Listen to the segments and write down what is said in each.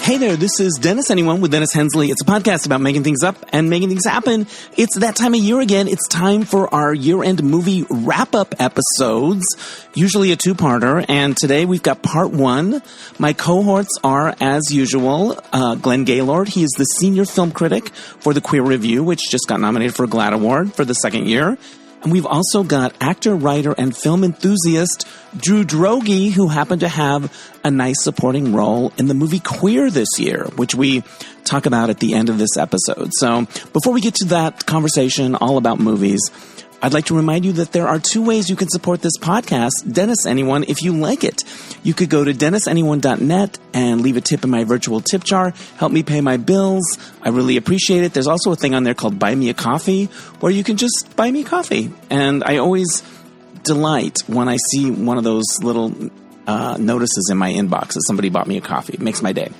Hey there, this is Dennis Anyone with Dennis Hensley. It's a podcast about making things up and making things happen. It's that time of year again. It's time for our year-end movie wrap-up episodes, usually a two-parter, and today we've got part one. My cohorts are, as usual, Glenn Gaylord. He is the senior film critic for the Queer Review, which just got nominated for a GLAAD Award for the second year. And we've also got actor, writer, and film enthusiast Drew Droege, who happened to have a nice supporting role in the movie Queer this year, which we talk about at the end of this episode. So before we get to that conversation all about movies, I'd like to remind you that there are two ways you can support this podcast, Dennis Anyone, if you like it. You could go to DennisAnyone.net and leave a tip in my virtual tip jar. Help me pay my bills. I really appreciate it. There's also a thing on there called Buy Me a Coffee, where you can just buy me a coffee. And I always delight when I see one of those little notices in my inbox that somebody bought me a coffee. It makes my day.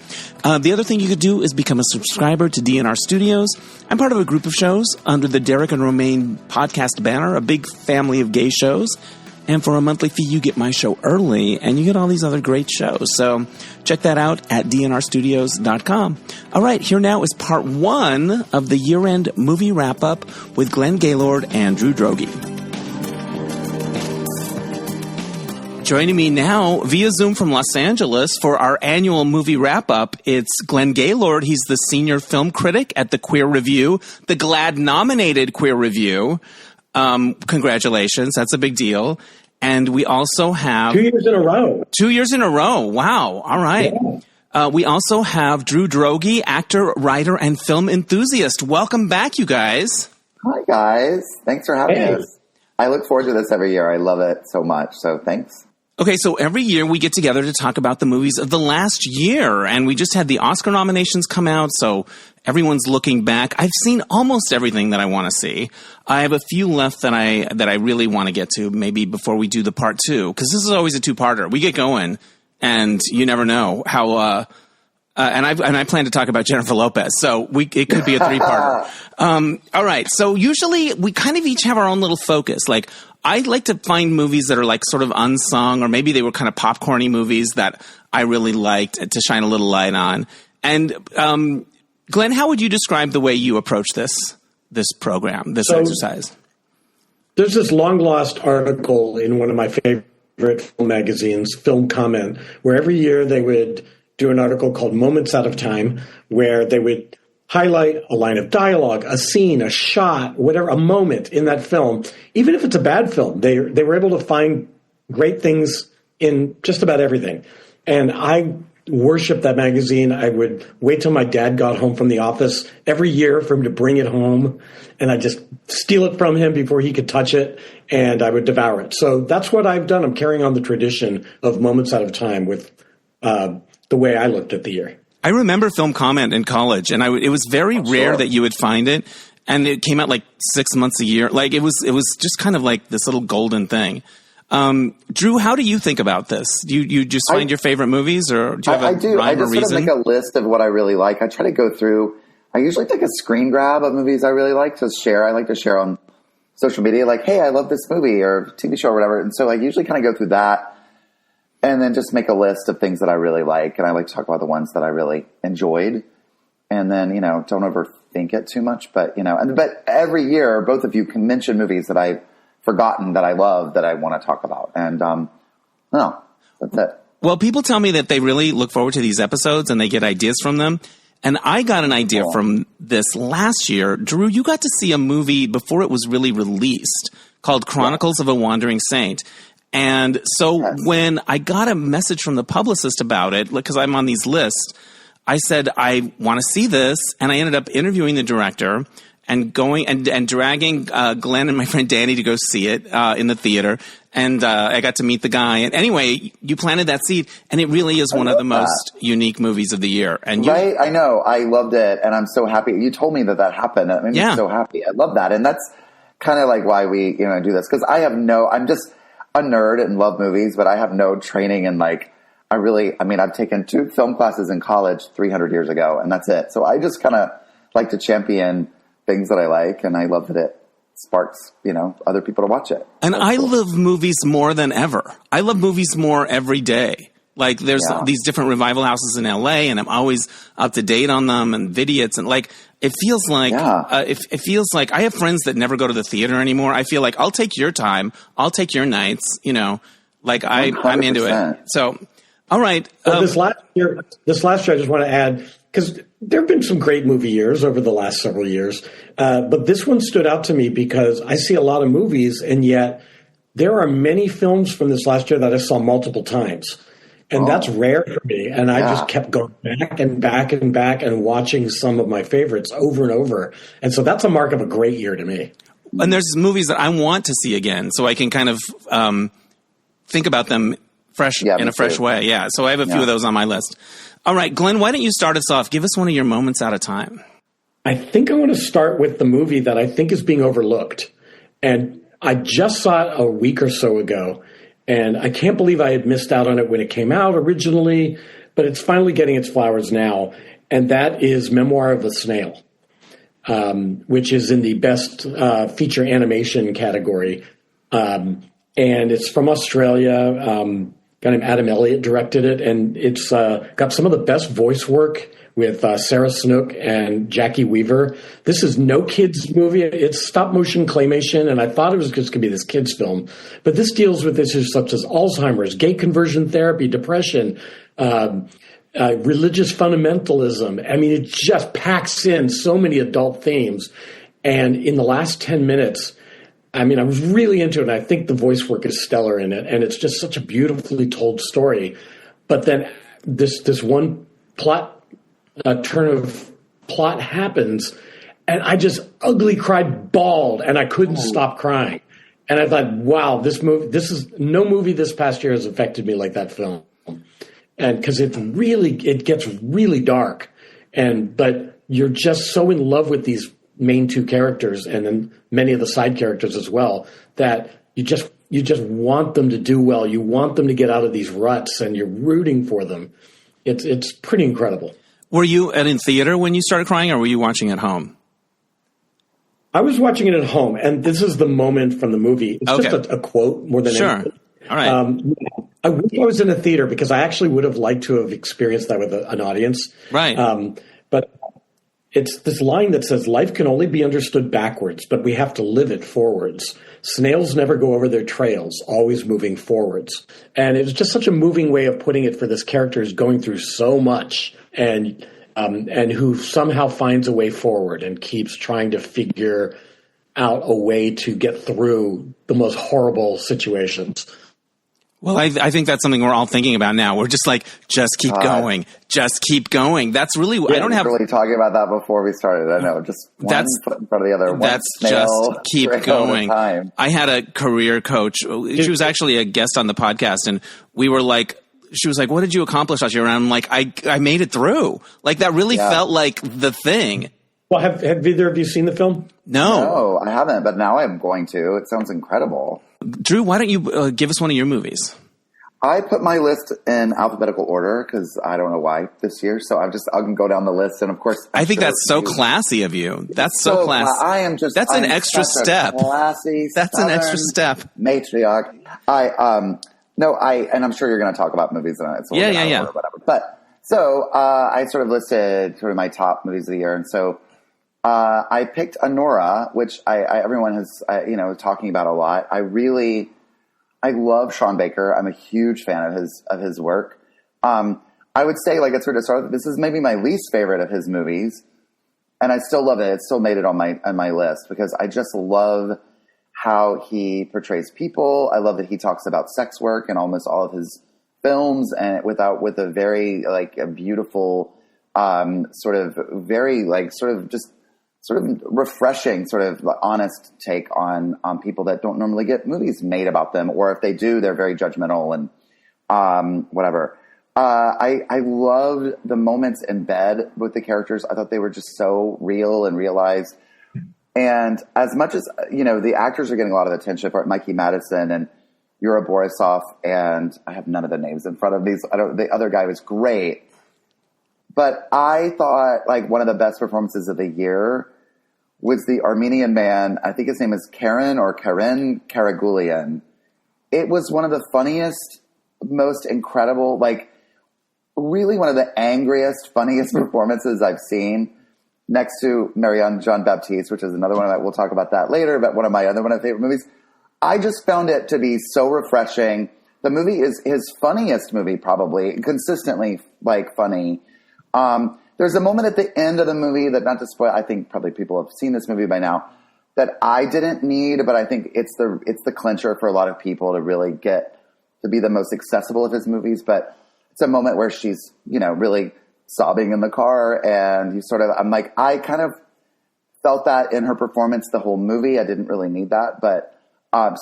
The other thing you could do is become a subscriber to DNR Studios. I'm part of a group of shows under the Derek and Romaine podcast banner, a big family of gay shows. And for a monthly fee, you get my show early, and you get all these other great shows. So check that out at dnrstudios.com. All right, here now is part one of the year-end movie wrap-up with Glenn Gaylord and Drew Droege. Joining me now via Zoom from Los Angeles for our annual movie wrap-up, it's Glenn Gaylord. He's the senior film critic at the Queer Review, the GLAAD-nominated Queer Review. Congratulations. That's a big deal. And we also have... 2 years in a row. 2 years in a row. Wow. All right. Yeah. We also have Drew Droege, actor, writer, and film enthusiast. Welcome back, you guys. Hi, guys. Thanks for having us. I look forward to this every year. I love it so much. So thanks. Okay, so every year we get together to talk about the movies of the last year, and we just had the Oscar nominations come out, so everyone's looking back. I've seen almost everything that I want to see. I have a few left that I really want to get to, maybe before we do the part two, because this is always a two-parter. We get going, and you never know how. And I plan to talk about Jennifer Lopez, so it could be a three-parter. All right, so usually we kind of each have our own little focus. Like, I like to find movies that are like sort of unsung, or maybe they were kind of popcorny movies that I really liked to shine a little light on. And Glenn, how would you describe the way you approach this program, this exercise? There's this long-lost article in one of my favorite film magazines, Film Comment, where every year they would do an article called Moments Out of Time, where they would highlight a line of dialogue, a scene, a shot, whatever, a moment in that film. Even if it's a bad film, they were able to find great things in just about everything. And I worshiped that magazine. I would wait till my dad got home from the office every year for him to bring it home, and I'd just steal it from him before he could touch it, and I would devour it. So that's what I've done. I'm carrying on the tradition of Moments Out of Time with the way I looked at the year. I remember Film Comment in college, and it was very rare that you would find it, and it came out like 6 months a year. Like it was just kind of like this little golden thing. Drew, how do you think about this? Do you just find your favorite movies, or do you have a rhyme I or just reason? sort of make a list of what I really like. I try to go through. I usually take a screen grab of movies I really like to share. I like to share on social media, like, hey, I love this movie or TV show or whatever. And so I usually kind of go through that. And then just make a list of things that I really like. And I like to talk about the ones that I really enjoyed. And then, don't overthink it too much. But, but every year, both of you can mention movies that I've forgotten that I love that I want to talk about. And, no, that's it. Well, people tell me that they really look forward to these episodes and they get ideas from them. And I got an idea from this last year. Drew, you got to see a movie before it was really released called Chronicles of a Wandering Saint. And so when I got a message from the publicist about it, because I'm on these lists, I said, I want to see this. And I ended up interviewing the director and going and dragging Glenn and my friend Danny to go see it in the theater. And I got to meet the guy. And anyway, you planted that seed. And it really is one of the most unique movies of the year. And right? I know. I loved it. And I'm so happy. You told me that happened. It made me so happy. I love that. And that's kind of like why we do this. Because I'm just a nerd and love movies, but I have no training in I've taken 2 film classes in college 300 years ago, and that's it. So I just kind of like to champion things that I like, and I love that it sparks, other people to watch it. And I love movies more than ever. I love movies more every day. Like there's these different revival houses in LA, and I'm always up to date on them and vidiots, and like it feels like it feels like I have friends that never go to the theater anymore. I feel like I'll take your time, I'll take your nights, you know, like I'm into it. So, all right. Well, this last year, I just want to add, because there have been some great movie years over the last several years, but this one stood out to me because I see a lot of movies, and yet there are many films from this last year that I saw multiple times. And that's rare for me. And I just kept going back and back and back and watching some of my favorites over and over. And so that's a mark of a great year to me. And there's movies that I want to see again, so I can kind of think about them in a fresh way. Yeah. So I have a few of those on my list. All right, Glenn, why don't you start us off? Give us one of your moments out of time. I think I want to start with the movie that I think is being overlooked. And I just saw it a week or so ago. And I can't believe I had missed out on it when it came out originally, but it's finally getting its flowers now. And that is Memoir of a Snail, which is in the best feature animation category. And it's from Australia. A guy named Adam Elliott directed it. And it's got some of the best voice work with Sarah Snook and Jackie Weaver. This is no kids movie. It's stop motion claymation, and I thought it was just going to be this kids film. But this deals with issues such as Alzheimer's, gay conversion therapy, depression, religious fundamentalism. I mean, it just packs in so many adult themes. And in the last 10 minutes, I mean, I was really into it, and I think the voice work is stellar in it, and it's just such a beautifully told story. But then this one turn of plot happens, and I just ugly cried bawled, and I couldn't stop crying. And I thought, wow, this is no movie this past year has affected me like that film. And because it gets really dark, but you're just so in love with these main two characters, and then many of the side characters as well, that you just want them to do well. You want them to get out of these ruts, and you're rooting for them. It's pretty incredible. Were you in theater when you started crying, or were you watching at home? I was watching it at home, and this is the moment from the movie. It's just a quote more than anything. All right. I wish I was in a theater, because I actually would have liked to have experienced that with an audience. Right. But it's this line that says, "Life can only be understood backwards, but we have to live it forwards. Snails never go over their trails, always moving forwards." And it was just such a moving way of putting it for this character who's going through so much, and who somehow finds a way forward and keeps trying to figure out a way to get through the most horrible situations. Well, I think that's something we're all thinking about now. We're just like, just keep going. Just keep going. That's really, I don't have. really talking about that before we started. I know, just one foot in front of the other. That's just keep going. I had a career coach. She was actually a guest on the podcast, and we were like, she was like, "What did you accomplish last year?" And I'm like, I made it through. Like, that really felt like the thing. Well, have either of you seen the film? No, I haven't, but now I'm going to. It sounds incredible. Drew, why don't you give us one of your movies? I put my list in alphabetical order because I don't know why this year. So I can go down the list, and of course, I think that's so classy of you. That's so classy. That's an extra step. Classy. That's an extra step. Matriarch. And I'm sure you're going to talk about movies in it. So yeah. Or whatever. But so I sort of listed sort of my top movies of the year, and so I picked Anora, which everyone has talking about a lot. I love Sean Baker. I'm a huge fan of his work. I would say, like, it's sort of start. This is maybe my least favorite of his movies, and I still love it. It still made it on my list because I just love how he portrays people. I love that he talks about sex work in almost all of his films, and with a very a beautiful sort of refreshing, sort of honest take on people that don't normally get movies made about them, or if they do, they're very judgmental and whatever. I loved the moments in bed with the characters. I thought they were just so real and realized. And as much as, the actors are getting a lot of attention for it, Mikey Madison and Yura Borisov, and I have none of the names in front of these. The other guy was great. But I thought, one of the best performances of the year was the Armenian man. I think his name is Karen Karagulian. It was one of the funniest most incredible, like really one of the angriest, funniest performances I've seen, next to Marianne Jean-Baptiste, which is another one we'll talk about that later, but one of my favorite movies. I just found it to be so refreshing. The movie is his funniest movie, probably, consistently like funny. There's a moment at the end of the movie that, not to spoil, I think probably people have seen this movie by now, that I didn't need, but I think it's the clincher for a lot of people to really get to be the most accessible of his movies. But it's a moment where she's, really sobbing in the car, and I'm like, I kind of felt that in her performance the whole movie. I didn't really need that, but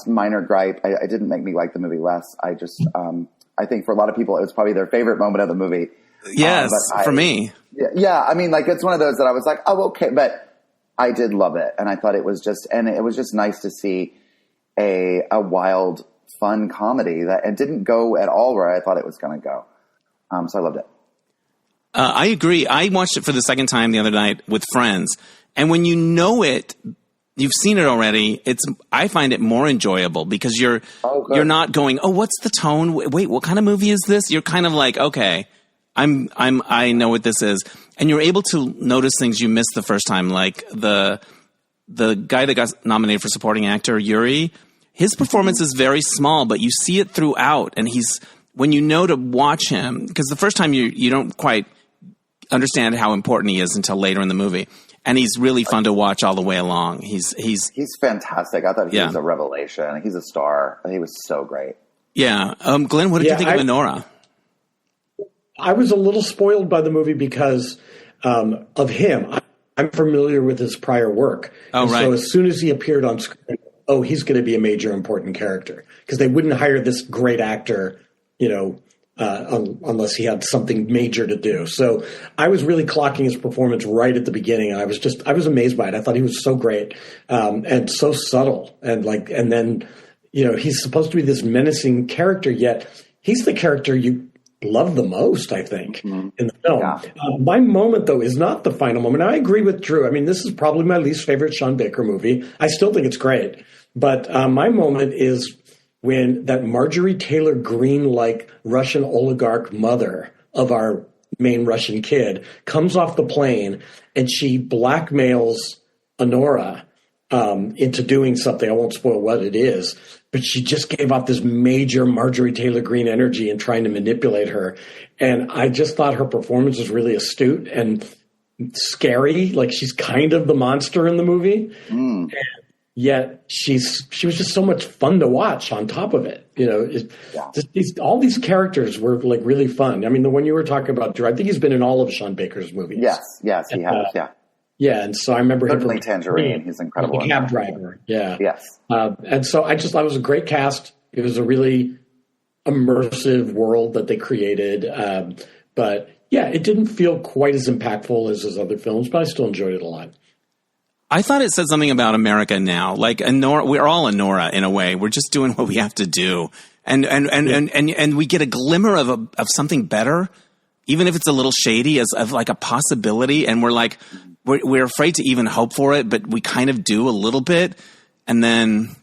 minor gripe. It didn't make me like the movie less. I just, I think for a lot of people, it was probably their favorite moment of the movie. Yes, for me. Yeah, I mean, like, it's one of those that I was like, oh, okay, but I did love it, and I thought it was just nice to see a wild, fun comedy that it didn't go at all where I thought it was going to go. So I loved it. I agree. I watched it for the second time the other night with friends, and when you know it, you've seen it already. I find it more enjoyable because you're not going, oh, what's the tone? Wait, what kind of movie is this? You're kind of like, okay, I know what this is, and you're able to notice things you missed the first time, like the guy that got nominated for supporting actor, Yuri. His performance is very small, but you see it throughout, and when you know to watch him, because the first time you don't quite understand how important he is until later in the movie. And he's really fun to watch all the way along. He's fantastic. I thought he was a revelation. He's a star. He was so great. Yeah. Glenn, what did you think of Anora? I was a little spoiled by the movie because of him. I'm familiar with his prior work. Oh, right. So as soon as he appeared on screen, he's going to be a major important character. Because they wouldn't hire this great actor, unless he had something major to do. So I was really clocking his performance right at the beginning. And I was amazed by it. I thought he was so great, and so subtle. And then, he's supposed to be this menacing character, yet he's the character you love the most, I think, in the film. Yeah. My moment, though, is not the final moment. I agree with Drew. I mean, this is probably my least favorite Sean Baker movie. I still think it's great. But my moment is when that Marjorie Taylor Greene-like Russian oligarch mother of our main Russian kid comes off the plane and she blackmails Anora into doing something. I won't spoil what it is, but she just gave off this major Marjorie Taylor Greene energy in trying to manipulate her. And I just thought her performance was really astute and scary. Like, she's kind of the monster in the movie. And yet she was just so much fun to watch on top of it. All these characters were like really fun. I mean, the one you were talking about, Drew, I think he's been in all of Sean Baker's movies. Yes, he has. Yeah. Yeah, and so I remember him from Tangerine. He's incredible. The Cab Driver. Yeah. Yes. And so I thought it was a great cast. It was a really immersive world that they created. But yeah, it didn't feel quite as impactful as his other films, but I still enjoyed it a lot. I thought it said something about America now. Like Anora, we're all Anora in a way. We're just doing what we have to do, and we get a glimmer of something better, even if it's a little shady, of like a possibility. And we're afraid to even hope for it, but we kind of do a little bit. And then,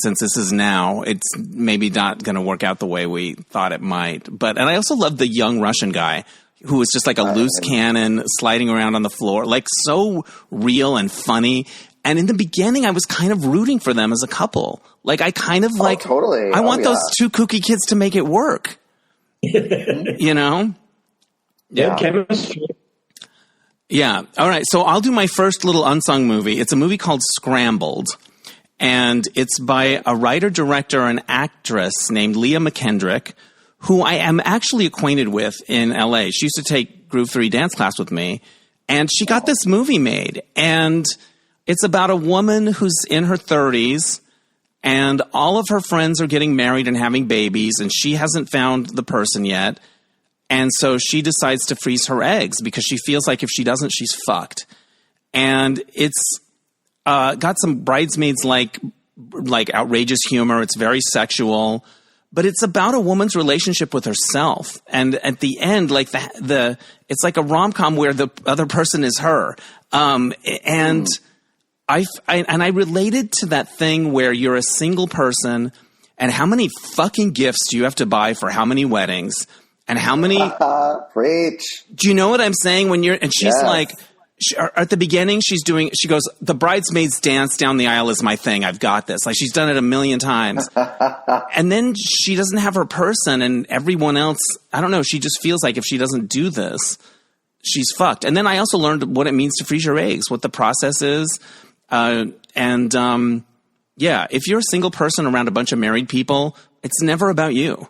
since this is now, it's maybe not going to work out the way we thought it might. And I also love the young Russian guy who was just like a loose cannon sliding around on the floor, like so real and funny. And in the beginning, I was kind of rooting for them as a couple. Like, I kind of totally. I want those two kooky kids to make it work. Yeah. Chemistry. Yeah. All right. So I'll do my first little unsung movie. It's a movie called Scrambled. And it's by a writer, director, and actress named Leah McKendrick, who I am actually acquainted with in LA. She used to take Groove 3 dance class with me, and she got this movie made. And it's about a woman who's in her 30s, and all of her friends are getting married and having babies, and she hasn't found the person yet. And so she decides to freeze her eggs because she feels like if she doesn't, she's fucked. And it's got some bridesmaids like outrageous humor. It's very sexual. But it's about a woman's relationship with herself, and at the end, like it's like a rom-com where the other person is her. I related to that thing where you're a single person and how many fucking gifts do you have to buy for how many weddings and how many. Preach. Do you know what I'm saying? And she's Yes. like, at the beginning, she goes, the bridesmaids dance down the aisle is my thing. I've got this. Like, she's done it a million times. And then she doesn't have her person, and everyone else, I don't know, she just feels like if she doesn't do this, she's fucked. And then I also learned what it means to freeze your eggs, what the process is. Yeah, if you're a single person around a bunch of married people, it's never about you.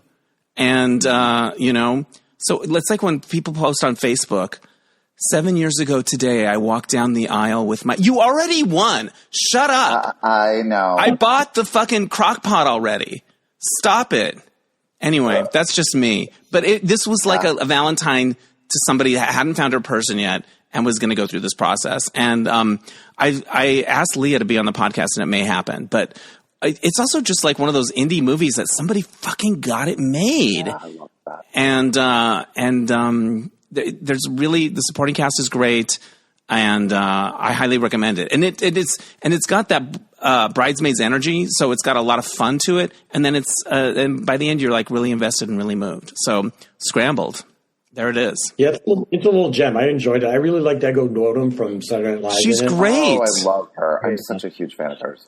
And, you know, so it's like when people post on Facebook, 7 years ago today, I walked down the aisle with you already won. Shut up. I know. I bought the fucking crock pot already. Stop it. Anyway, that's just me. But this was like a Valentine to somebody that hadn't found her person yet and was going to go through this process. And I asked Leah to be on the podcast, and it may happen. But it's also just like one of those indie movies that somebody fucking got it made. Yeah, I love that. And there's really, the supporting cast is great, and I highly recommend it. And it's got that bridesmaids energy, so it's got a lot of fun to it. And then and by the end, you're like really invested and really moved. So Scrambled, there it is. Yeah, it's a little gem. I enjoyed it. I really liked Ego Nwodim from Saturday Night Live. She's great. Oh, I love her. I'm such a huge fan of hers.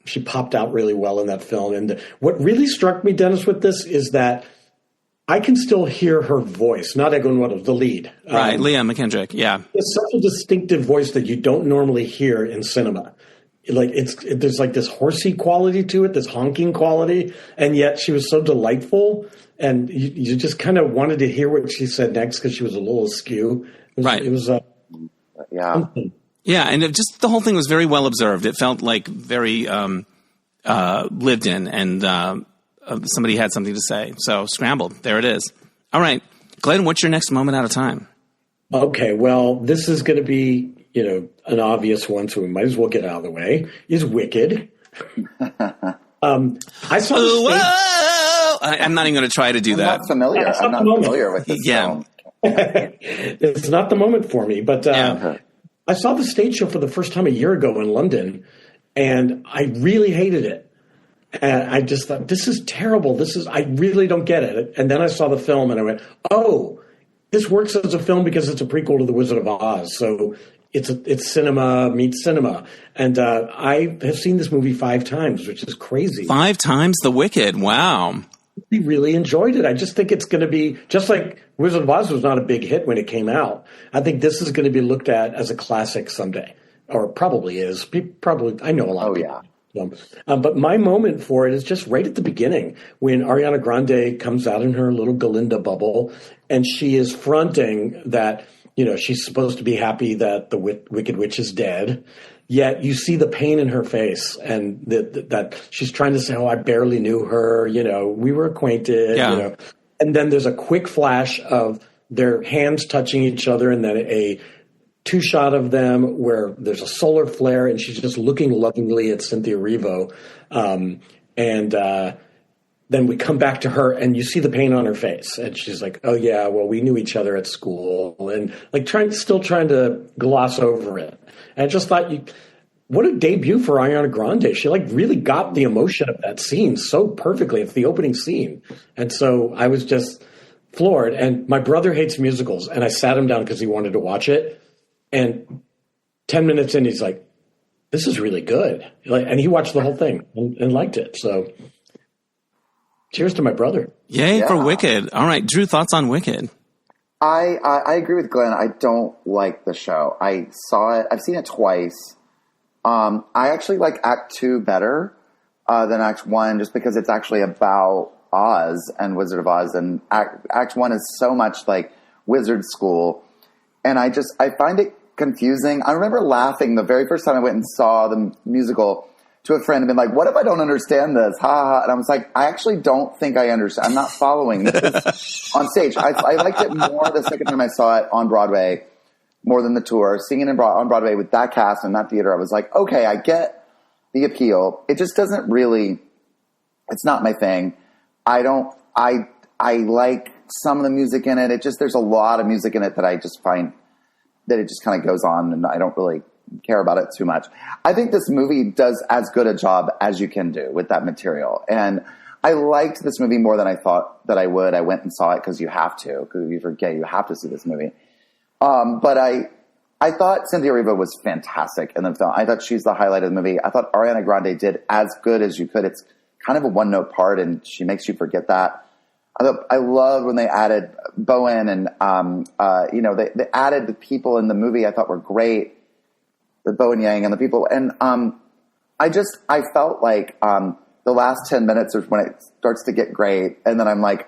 She popped out really well in that film. And what really struck me, Dennis, with this is that I can still hear her voice, not Ego Nwodim, the lead. Right, Leah McKendrick, yeah. It's such a distinctive voice that you don't normally hear in cinema. Like there's like this horsey quality to it, this honking quality, and yet she was so delightful, and you just kind of wanted to hear what she said next because she was a little askew. It was yeah. Yeah, and the whole thing was very well observed. It felt like very lived in, and somebody had something to say. So Scrambled, there it is. All right, Glenn, what's your next moment out of time? Okay, well, this is going to be, an obvious one, so we might as well get out of the way, is Wicked. I saw I'm not even going to try to do that. I'm not familiar with this film. It's not the moment for me, but I saw the stage show for the first time a year ago in London, and I really hated it. And I just thought, this is terrible. I really don't get it. And then I saw the film and I went, oh, this works as a film because it's a prequel to The Wizard of Oz. So it's cinema meets cinema. And I have seen this movie 5 times, which is crazy. 5 times The Wicked. Wow. I really enjoyed it. I just think it's going to be, just like Wizard of Oz was not a big hit when it came out, I think this is going to be looked at as a classic someday. Or probably is. I know a lot of people. Yeah. But my moment for it is just right at the beginning when Ariana Grande comes out in her little Galinda bubble, and she is fronting that, she's supposed to be happy that the Wicked Witch is dead. Yet you see the pain in her face, and that she's trying to say, oh, I barely knew her. We were acquainted. Yeah. And then there's a quick flash of their hands touching each other, and then a 2-shot of them where there's a solar flare and she's just looking lovingly at Cynthia Erivo. Then we come back to her and you see the pain on her face. And she's like, oh, yeah, well, we knew each other at school. And like still trying to gloss over it. And I just thought, what a debut for Ariana Grande. She like really got the emotion of that scene so perfectly. It's the opening scene. And so I was just floored. And my brother hates musicals. And I sat him down because he wanted to watch it. And 10 minutes in, he's like, this is really good. And he watched the whole thing and liked it. So cheers to my brother. Yay for Wicked. All right, Drew, thoughts on Wicked? I agree with Glenn. I don't like the show. I saw it. I've seen it twice. I actually like Act 2 better than Act 1 just because it's actually about Oz and Wizard of Oz. And Act 1 is so much like wizard school. And I find it confusing. I remember laughing the very first time I went and saw the musical to a friend and been like, what if I don't understand this? Ha ha. And I was like, I actually don't think I understand. I'm not following this on stage. I liked it more the second time I saw it on Broadway more than the tour. Seeing it on Broadway with that cast and that theater, I was like, okay, I get the appeal. It just doesn't really, it's not my thing. I like some of the music in it. There's a lot of music in it that I just find that it just kind of goes on and I don't really care about it too much. I think this movie does as good a job as you can do with that material. And I liked this movie more than I thought that I would. I went and saw it because you have to. Because if you're gay, you have to see this movie. But I thought Cynthia Erivo was fantastic in the film. I thought she's the highlight of the movie. I thought Ariana Grande did as good as you could. It's kind of a one-note part, and she makes you forget that. I love when they added Bowen and, they added the people in the movie I thought were great. The Bowen Yang and the people. And I felt like the last 10 minutes is when it starts to get great. And then I'm like,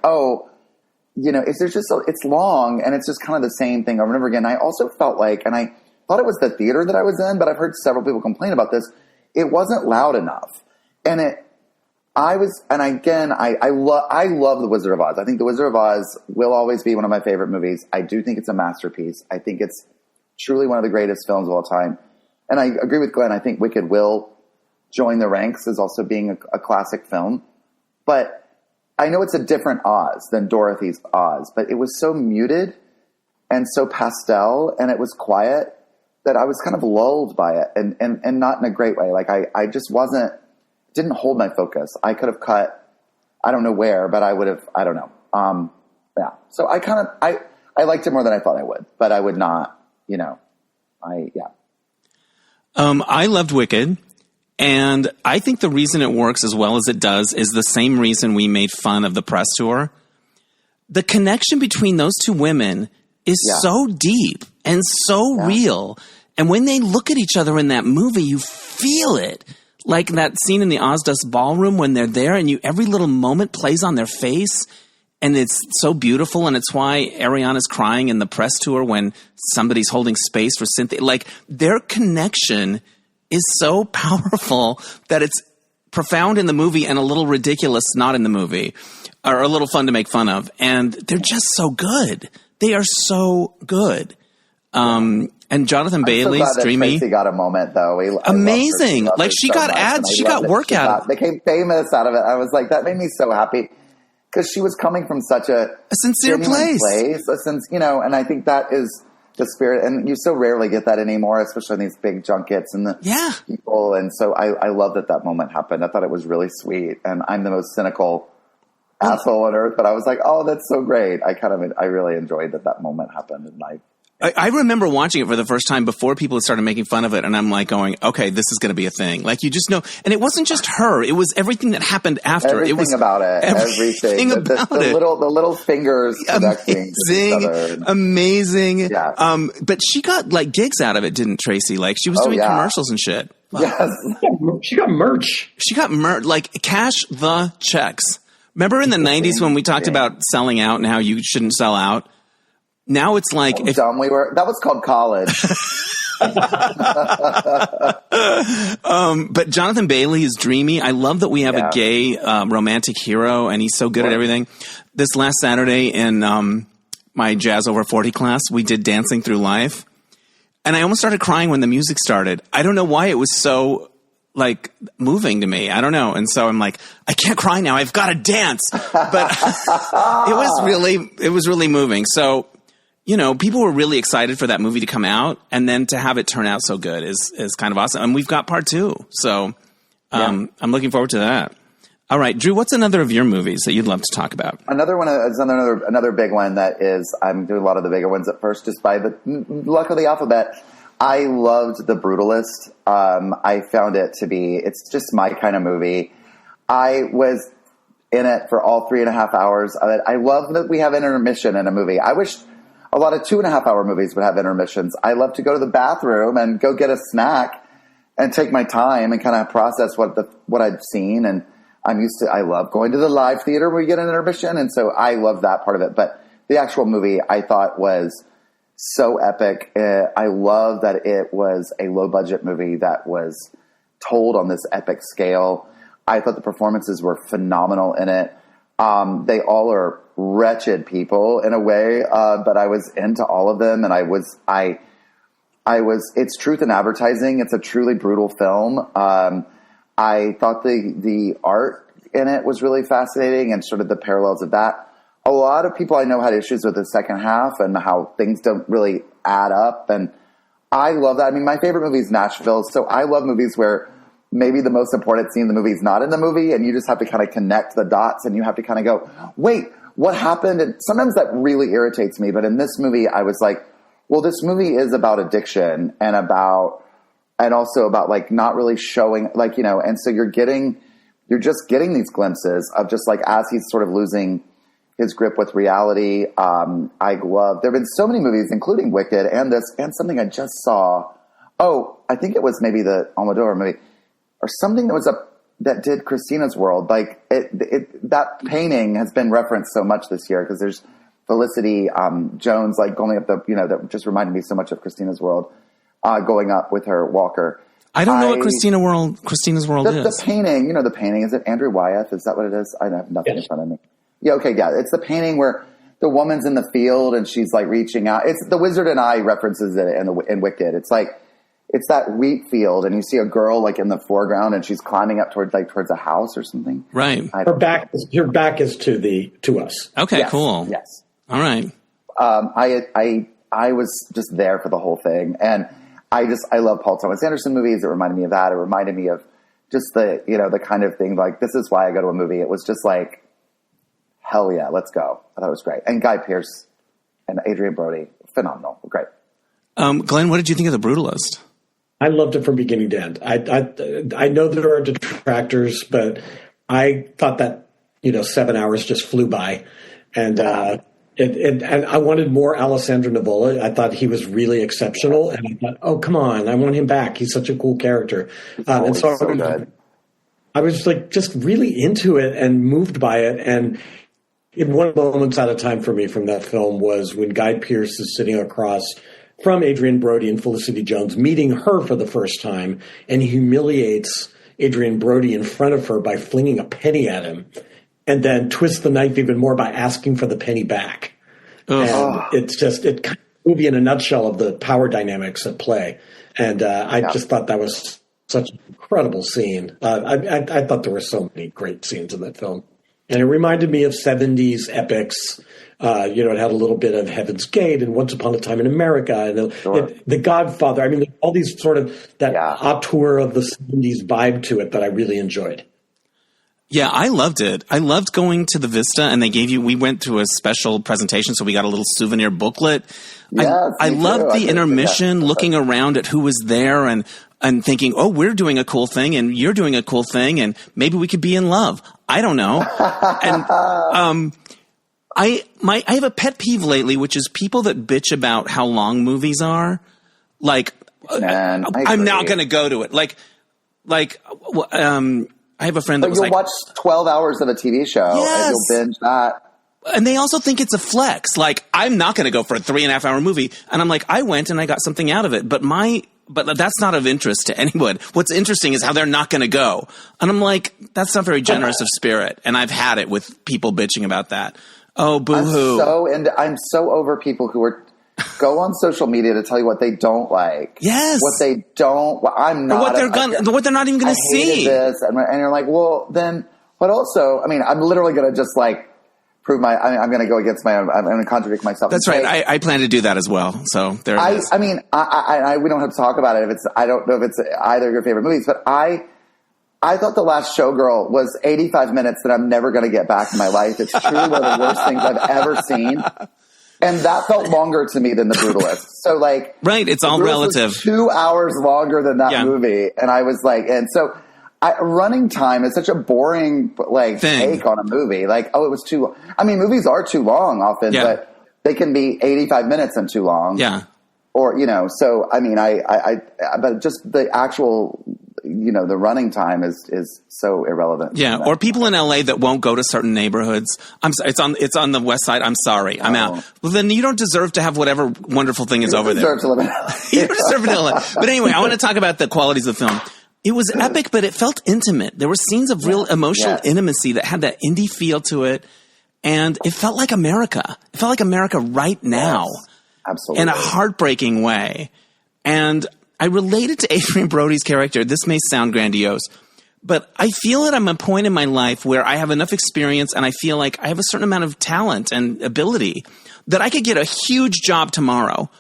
it's long and it's just kind of the same thing over and over again. I also felt like, and I thought it was the theater that I was in, but I've heard several people complain about this. It wasn't loud enough. And I love The Wizard of Oz. I think The Wizard of Oz will always be one of my favorite movies. I do think it's a masterpiece. I think it's truly one of the greatest films of all time. And I agree with Glenn. I think Wicked will join the ranks as also being a classic film. But I know it's a different Oz than Dorothy's Oz, but it was so muted and so pastel, and it was quiet that I was kind of lulled by it, and not in a great way. Like I just didn't hold my focus. I could have cut, I don't know where, but I would have, I don't know. Yeah. So I liked it more than I thought I would, but I would not, I loved Wicked. And I think the reason it works as well as it does is the same reason we made fun of the press tour. The connection between those two women is so deep and so real. And when they look at each other in that movie, you feel it. Like that scene in the Ozdust Ballroom when they're there and every little moment plays on their face. And it's so beautiful. And it's why Ariana's crying in the press tour when somebody's holding space for Cynthia. Like their connection is so powerful that it's profound in the movie and a little ridiculous not in the movie, or a little fun to make fun of. And they're just so good. They are so good. And Jonathan Bailey's Dreamy. Tracy got a moment though. Amazing. Like she got ads. She got work out. Became famous out of it. I was like, that made me so happy because she was coming from such a sincere place. And I think that is the spirit, and you so rarely get that anymore, especially in these big junkets and the people. And so I love that moment happened. I thought it was really sweet, and I'm the most cynical asshole on earth, but I was like, oh, that's so great. I really enjoyed that moment happened, and I remember watching it for the first time before people had started making fun of it, and I'm like going, okay, this is going to be a thing. Like, you just know. And it wasn't just her. It was everything that happened after. Everything it was about it. Everything. The little fingers connecting to each other. Amazing. Yeah. But she got, like, gigs out of it, didn't Tracy? Like, she was doing commercials and shit. Yes. She got merch. Like, cash the checks. Remember in the 90s when we talked about selling out and how you shouldn't sell out? Now it's like dumb we were. That was called college. But Jonathan Bailey is Dreamy. I love that we have a gay romantic hero, and he's so good at everything. This last Saturday in my Jazz Over 40 class, we did Dancing Through Life, and I almost started crying when the music started. I don't know why it was so like moving to me. I don't know. And so I'm like, I can't cry now. I've got to dance. But it was really moving. So, people were really excited for that movie to come out, and then to have it turn out so good is kind of awesome. And we've got part 2. So I'm looking forward to that. All right, Drew, what's another of your movies that you'd love to talk about? Another one is another big one that is, I'm doing a lot of the bigger ones at first, just by the luck of the alphabet. I loved The Brutalist. I found it to be, it's just my kind of movie. I was in it for all 3.5 hours of it. I love that we have intermission in a movie. I wish a lot of 2.5 hour movies would have intermissions. I love to go to the bathroom and go get a snack and take my time and kind of process what I've seen. And I love going to the live theater where you get an intermission. And so I love that part of it. But the actual movie I thought was so epic. I love that it was a low budget movie that was told on this epic scale. I thought the performances were phenomenal in it. They all are wretched people in a way, but I was into all of them, and it's truth in advertising. It's a truly brutal film. I thought the art in it was really fascinating, and sort of the parallels of that. A lot of people I know had issues with the second half and how things don't really add up, and I love that. I mean, my favorite movie is Nashville, so I love movies where maybe the most important scene in the movie is not in the movie, and you just have to kind of connect the dots, and you have to kind of go, wait, what happened? And sometimes that really irritates me, but in this movie, I was like, well, this movie is about addiction and also about like not really showing, like, you know, and so you're just getting these glimpses of just like as he's sort of losing his grip with reality. There have been so many movies, including Wicked and this, and something I just saw. Oh, I think it was maybe the Almodovar movie or something that did Christina's World. Like that painting has been referenced so much this year because there's Felicity Jones, like going up the, you know, that just reminded me so much of Christina's World, going up with her walker. I don't know what Christina's World is. The painting, you know, the painting, is it Andrew Wyeth? Is that what it is? I have nothing in front of me. Yeah, okay, yeah. It's the painting where the woman's in the field and she's like reaching out. It's The Wizard and I references it in Wicked. It's like, it's that wheat field and you see a girl like in the foreground and she's climbing up towards a house or something. Right. Her back is to us. Okay, yes, cool. Yes. All right. I was just there for the whole thing, and I love Paul Thomas Anderson movies. It reminded me of that. It reminded me of just the, you know, the kind of thing, like, this is why I go to a movie. It was just like, hell yeah, let's go. I thought it was great. And Guy Pearce and Adrian Brody, phenomenal. Great. Glenn, what did you think of The Brutalist? I loved it from beginning to end. I know there are detractors, but I thought that, you know, 7 hours just flew by. And and I wanted more Alessandro Nivola. I thought he was really exceptional. And I thought, oh, come on, I want him back. He's such a cool character. And so good. I was like just really into it and moved by it. And one of the moments out of time for me from that film was when Guy Pearce is sitting across from Adrian Brody and Felicity Jones, meeting her for the first time, and he humiliates Adrian Brody in front of her by flinging a penny at him, and then twists the knife even more by asking for the penny back. And it's just it kind of movie in a nutshell of the power dynamics at play. And I just thought that was such an incredible scene. I thought there were so many great scenes in that film. And it reminded me of 70s epics. You know, it had a little bit of Heaven's Gate and Once Upon a Time in America and the Godfather. I mean, all these sort of that auteur of the 70s vibe to it that I really enjoyed. Yeah, I loved it. I loved going to the Vista, and we went through a special presentation, so we got a little souvenir booklet. Yes, I loved the intermission, looking around at who was there and thinking, oh, we're doing a cool thing, and you're doing a cool thing, and maybe we could be in love. I don't know. And I have a pet peeve lately, which is people that bitch about how long movies are. Like, I'm not going to go to it. I have a friend that was like, you'll watch 12 hours of a TV show and you'll binge that. And they also think it's a flex. Like, I'm not going to go for a 3.5 hour movie. And I'm like, I went and I got something out of it. But that's not of interest to anyone. What's interesting is how they're not going to go. And I'm like, that's not very generous of spirit. And I've had it with people bitching about that. Oh, boo-hoo. I'm so over people who go on social media to tell you what they don't like. Yes. What they don't. Well, I'm not. Or what they're not even going to see. This, and you're like, well, then. But also, I mean, I'm literally going to just like prove I'm going to go against my own. I'm going to contradict myself. That's right. I plan to do that as well. So there it is. I mean, we don't have to talk about it. I don't know if it's either of your favorite movies, but I thought The Last Showgirl was 85 minutes that I'm never going to get back in my life. It's truly one of the worst things I've ever seen. And that felt longer to me than The Brutalist. So like, right, it's all relative. Was 2 hours longer than that movie, and I was like, and so running time is such a boring take on a movie. Like, it was too long. I mean, movies are too long often, but they can be 85 minutes and too long. Yeah. Or, you know, so I mean, but just the actual, you know, the running time is so irrelevant. Yeah, or people in LA that won't go to certain neighborhoods. I'm sorry, it's on the west side. I'm sorry, I'm out. Well, then you don't deserve to have whatever wonderful thing is over there. You deserve to live in LA. You deserve to LA. But anyway, I want to talk about the qualities of the film. It was epic, but it felt intimate. There were scenes of real emotional intimacy that had that indie feel to it, and it felt like America. It felt like America right now. Yes, absolutely. In a heartbreaking way. And I related to Adrian Brody's character. This may sound grandiose, but I feel that I'm at a point in my life where I have enough experience and I feel like I have a certain amount of talent and ability that I could get a huge job tomorrow,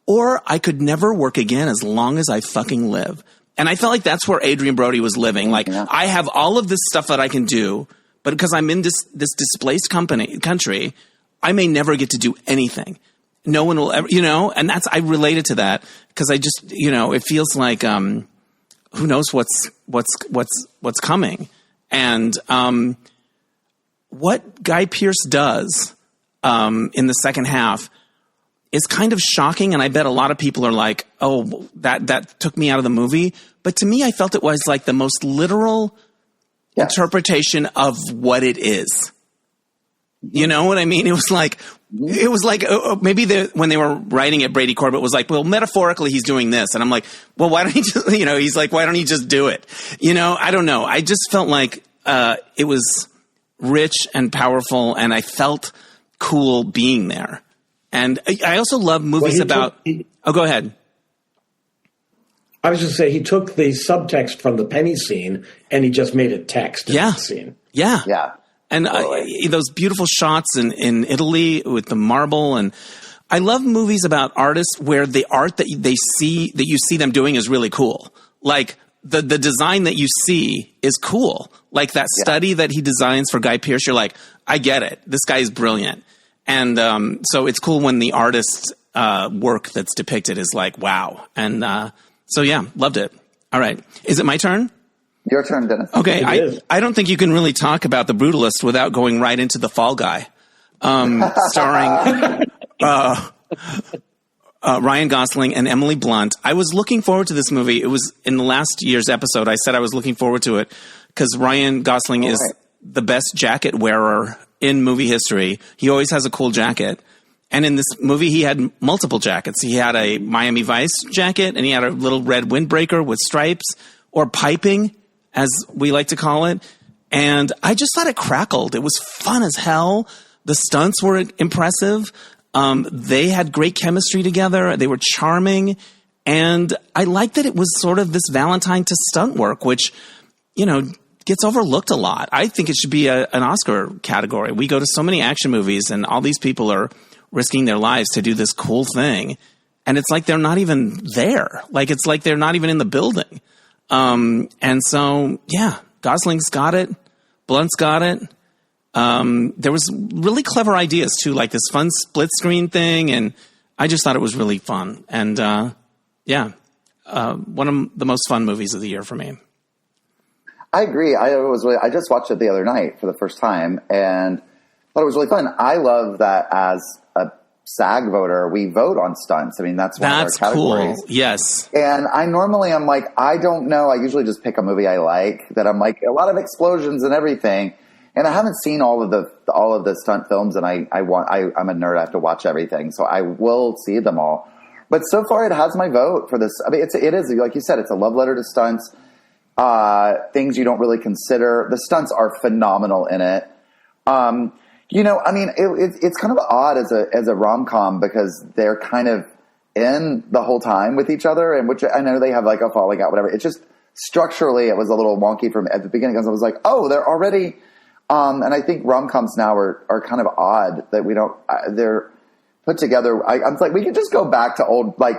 or I could never work again as long as I fucking live. And I felt like that's where Adrian Brody was living. Like, I have all of this stuff that I can do, but because I'm in this displaced country, I may never get to do anything. No one will ever, and I related to that because I just, it feels like, who knows what's coming. And, what Guy Pearce does, in the second half is kind of shocking. And I bet a lot of people are like, oh, that took me out of the movie. But to me, I felt it was like the most literal interpretation of what it is. You know what I mean? It was like maybe when they were writing it, Brady Corbett was like, well, metaphorically, he's doing this. And I'm like, well, why don't he just, he's like, why don't he just do it? I don't know. I just felt like, it was rich and powerful, and I felt cool being there. And I also love movies go ahead. I was just say he took the subtext from the penny scene and he just made it text in the scene. Yeah. Yeah. And those beautiful shots in Italy with the marble. And I love movies about artists where the art that you see them doing is really cool. Like the design that you see is cool. Like that study that he designs for Guy Pearce. You're like, I get it. This guy is brilliant. And so it's cool when the artist's work that's depicted is like, wow. And so, yeah, loved it. All right. Is it my turn? Your turn, Dennis. Okay. I don't think you can really talk about The Brutalist without going right into The Fall Guy, starring Ryan Gosling and Emily Blunt. I was looking forward to this movie. It was in the last year's episode. I said I was looking forward to it because Ryan Gosling is the best jacket wearer in movie history. He always has a cool jacket. And in this movie, he had multiple jackets. He had a Miami Vice jacket, and he had a little red windbreaker with stripes, or piping, as we like to call it. And I just thought it crackled. It was fun as hell. The stunts were impressive. They had great chemistry together. They were charming. And I liked that it was sort of this Valentine to stunt work, which, gets overlooked a lot. I think it should be an Oscar category. We go to so many action movies, and all these people are risking their lives to do this cool thing. And it's like they're not even there. Like, it's like they're not even in the building. And so, yeah, Gosling's got it. Blunt's got it. There was really clever ideas too, like this fun split screen thing. And I just thought it was really fun. And, one of the most fun movies of the year for me. I agree. I just watched it the other night for the first time and thought it was really fun. I love that as a SAG voter, we vote on stunts. I mean, that's one of our categories. Cool. Yes. And I'm like, I don't know. I usually just pick a movie I like that I'm like, a lot of explosions and everything. And I haven't seen all of the stunt films, and I'm a nerd. I have to watch everything. So I will see them all. But so far it has my vote for this. I mean, it is, like you said, it's a love letter to stunts. Things you don't really consider. The stunts are phenomenal in it. It's kind of odd as a rom-com because they're kind of in the whole time with each other, and which I know they have like a falling out, whatever. It's just structurally it was a little wonky from at the beginning because I was like, oh, they're already. And I think rom-coms now are kind of odd that we don't. They're put together. I'm like, we could just go back to old like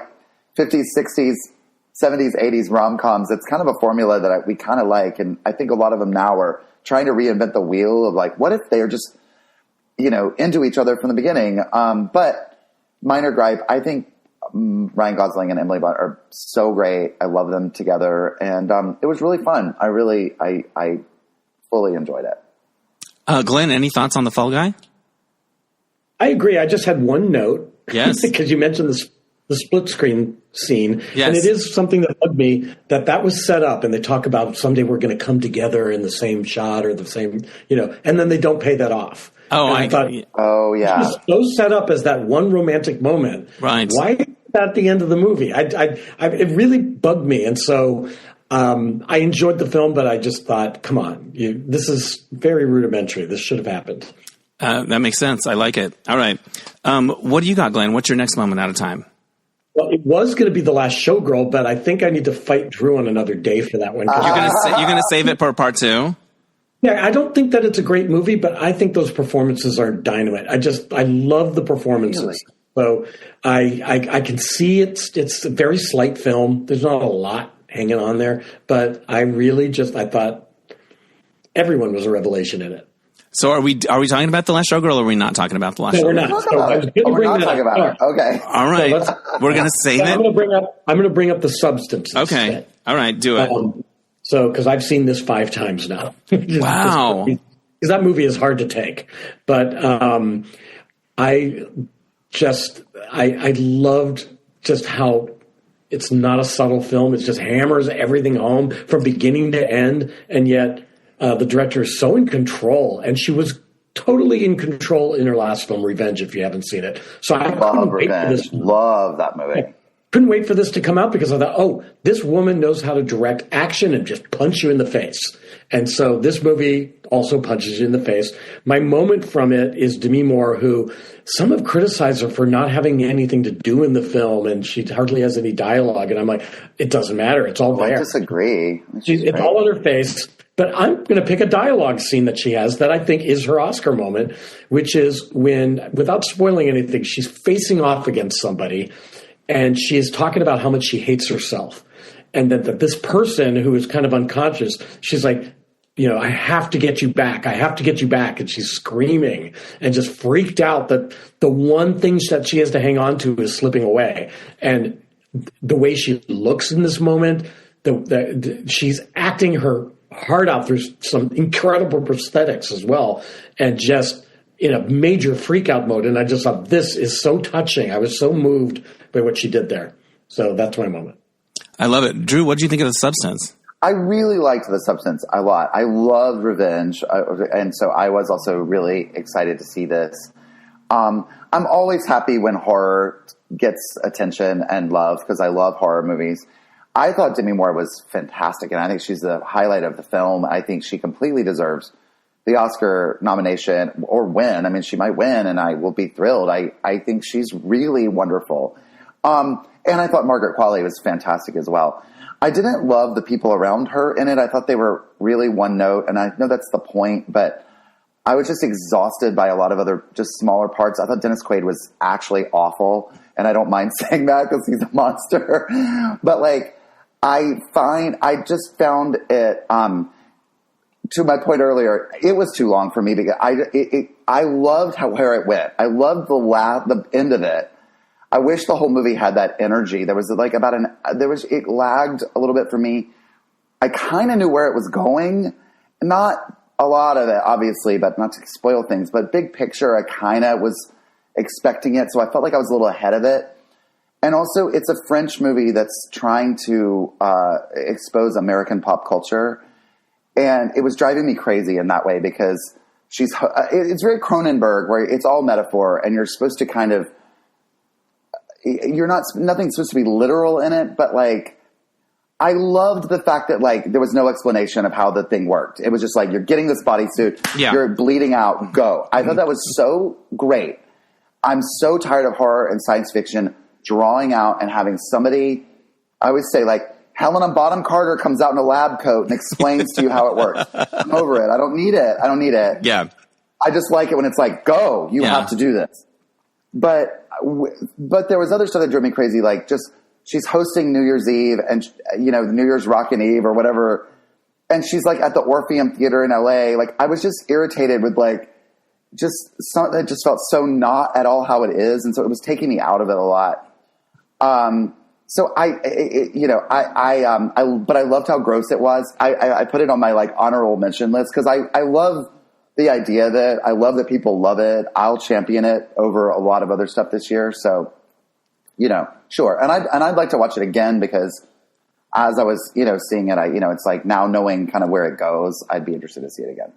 50s, 60s. 70s, 80s rom-coms. It's kind of a formula that we kind of like. And I think a lot of them now are trying to reinvent the wheel of like, what if they're just, into each other from the beginning? But minor gripe, I think Ryan Gosling and Emily Blunt are so great. I love them together. And it was really fun. I fully enjoyed it. Glenn, any thoughts on The Fall Guy? I agree. I just had one note. Yes. Because you mentioned the split screen scene. Yes. And it is something that bugged me that was set up, and they talk about someday we're going to come together in the same shot or the same, and then they don't pay that off. Oh, I thought, oh yeah. So set up as that one romantic moment. Right. Why is that at the end of the movie? It really bugged me. And so, I enjoyed the film, but I just thought, come on, this is very rudimentary. This should have happened. That makes sense. I like it. All right. What do you got, Glenn? What's your next moment out of time? Well, it was going to be The Last Showgirl, but I think I need to fight Drew on another day for that one. You're gonna save it for part two? Yeah, I don't think that it's a great movie, but I think those performances are dynamite. I love the performances. So I can see it's a very slight film. There's not a lot hanging on there, but I thought everyone was a revelation in it. So are we talking about The Last Showgirl, or are we not talking about The Last Showgirl? We're not. We're not talking about it. Okay. All right. So we're going to save it. I'm going to bring up the substance. Okay. Instead. All right. Do it. Because I've seen this 5 times now. Wow. Because that movie is hard to take. But I loved just how it's not a subtle film. It just hammers everything home from beginning to end. And yet the director is so in control. And she was totally in control in her last film, Revenge, if you haven't seen it. So I love Revenge. Love that movie. I couldn't wait for this to come out because I thought, this woman knows how to direct action and just punch you in the face. And so this movie also punches you in the face. My moment from it is Demi Moore, who some have criticized her for not having anything to do in the film, and she hardly has any dialogue. And I'm like, it doesn't matter. It's all there. I disagree. It's all on her face. But I'm going to pick a dialogue scene that she has that I think is her Oscar moment, which is when, without spoiling anything, she's facing off against somebody, and she is talking about how much she hates herself. And that this person who is kind of unconscious, she's like, I have to get you back. I have to get you back. And she's screaming and just freaked out that the one thing that she has to hang on to is slipping away. And the way she looks in this moment, she's acting her heart out through some incredible prosthetics as well. And just in a major freak out mode. And I just thought, this is so touching. I was so moved by what she did there. So that's my moment. I love it. Drew, what did you think of The Substance? I really liked The Substance a lot. I loved Revenge, and so I was also really excited to see this. I'm always happy when horror gets attention and love because I love horror movies. I thought Demi Moore was fantastic, and I think she's the highlight of the film. I think she completely deserves the Oscar nomination or win. I mean, she might win, and I will be thrilled. I think she's really wonderful. And I thought Margaret Qualley was fantastic as well. I didn't love the people around her in it. I thought they were really one note, and I know that's the point, but I was just exhausted by a lot of other just smaller parts. I thought Dennis Quaid was actually awful, and I don't mind saying that because he's a monster. But I just found it, to my point earlier, it was too long for me because I loved where it went. I loved the end of it. I wish the whole movie had that energy. There was it lagged a little bit for me. I kind of knew where it was going. Not a lot of it, obviously, but not to spoil things, but big picture, I kind of was expecting it. So I felt like I was a little ahead of it. And also it's a French movie that's trying to expose American pop culture. And it was driving me crazy in that way because it's very Cronenberg where it's all metaphor and you're supposed to kind of, nothing's supposed to be literal in it, but I loved the fact that there was no explanation of how the thing worked. It was just you're getting this bodysuit, you're bleeding out, go. I thought that was so great. I'm so tired of horror and science fiction drawing out and having somebody, I always say Helena Bonham Carter comes out in a lab coat and explains to you how it works. I'm over it. I don't need it. Yeah. I just like it when it's go, you have to do this. But there was other stuff that drove me crazy, just she's hosting New Year's Eve and New Year's Rockin' Eve or whatever, and she's at the Orpheum Theater in LA. I was just irritated with just something that just felt so not at all how it is, and so it was taking me out of it a lot. So but I loved how gross it was. I put it on my honorable mention list because I love the idea of it. I love that people love it. I'll champion it over a lot of other stuff this year. So, sure. And I'd like to watch it again because as I was, seeing it, it's now knowing kind of where it goes, I'd be interested to see it again.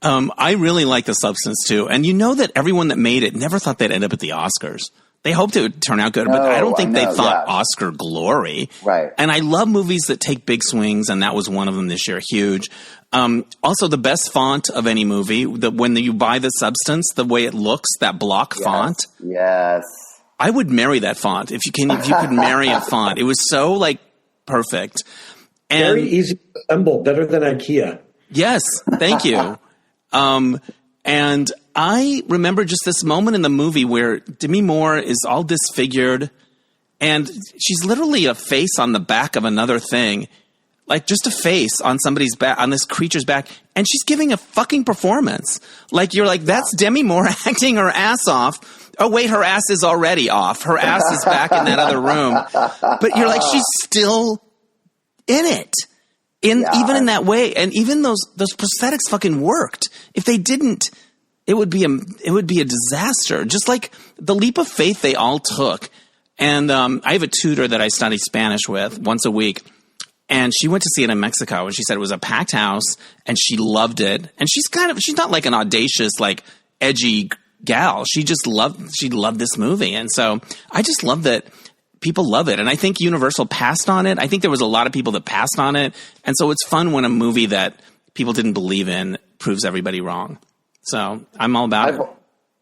I really like The Substance too. And that everyone that made it never thought they'd end up at the Oscars. They hoped it would turn out good, but I don't think they thought Oscar glory. Right. And I love movies that take big swings, and that was one of them this year. Huge. Also, the best font of any movie, when you buy The Substance, the way it looks, that block font. Yes. I would marry that font if you could marry a font. It was so perfect. And very easy to assemble, better than IKEA. Yes, thank you. And I remember just this moment in the movie where Demi Moore is all disfigured and she's literally a face on the back of another thing. Like just a face on somebody's back, on this creature's back. And she's giving a fucking performance. Like you're like, that's Demi Moore acting her ass off. Oh, wait, her ass is already off. Her ass is back in that other room. But you're like, she's still in it. Even in that way. And even those prosthetics fucking worked. If they didn't, it would be a disaster. Just like the leap of faith they all took. And I have a tutor that I study Spanish with once a week. And she went to see it in Mexico, and she said it was a packed house, and she loved it. And she's not like an audacious, like edgy gal. She loved this movie. And so I just love that people love it. And I think Universal passed on it. I think there was a lot of people that passed on it. And so it's fun when a movie that people didn't believe in proves everybody wrong. So I'm all about it.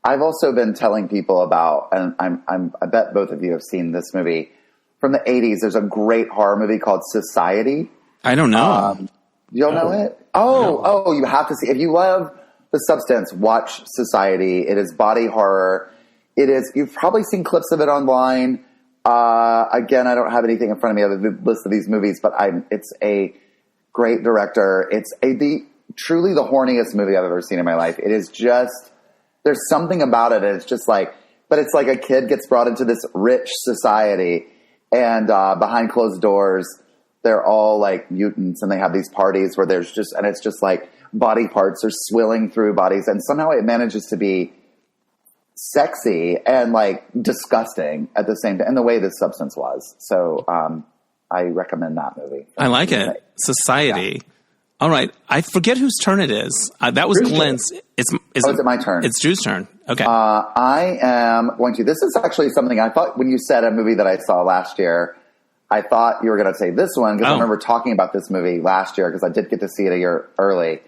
I've also been telling people about, and I bet both of you have seen this movie from the 80s. There's a great horror movie called Society. I don't know. You don't know it? You have to see. If you love The Substance, watch Society. It is body horror. You've probably seen clips of it online. Again, I don't have anything in front of me other than the list of these movies, but it's a great director. It's truly the horniest movie I've ever seen in my life. It is just, there's something about it. And it's just like, but it's like a kid gets brought into this rich society, and behind closed doors, they're all like mutants, and they have these parties where and it's just like body parts are swilling through bodies, and somehow it manages to be sexy and like disgusting at the same time, in the way this Substance was. So I recommend that movie. I like it. Society. Yeah. All right. I forget whose turn it is. That was Glenn's. Is it my turn? It's Drew's turn. Okay. I am going to. This is actually something I thought when you said a movie that I saw last year, I thought you were going to say this one, because I remember talking about this movie last year, because I did get to see it a year early,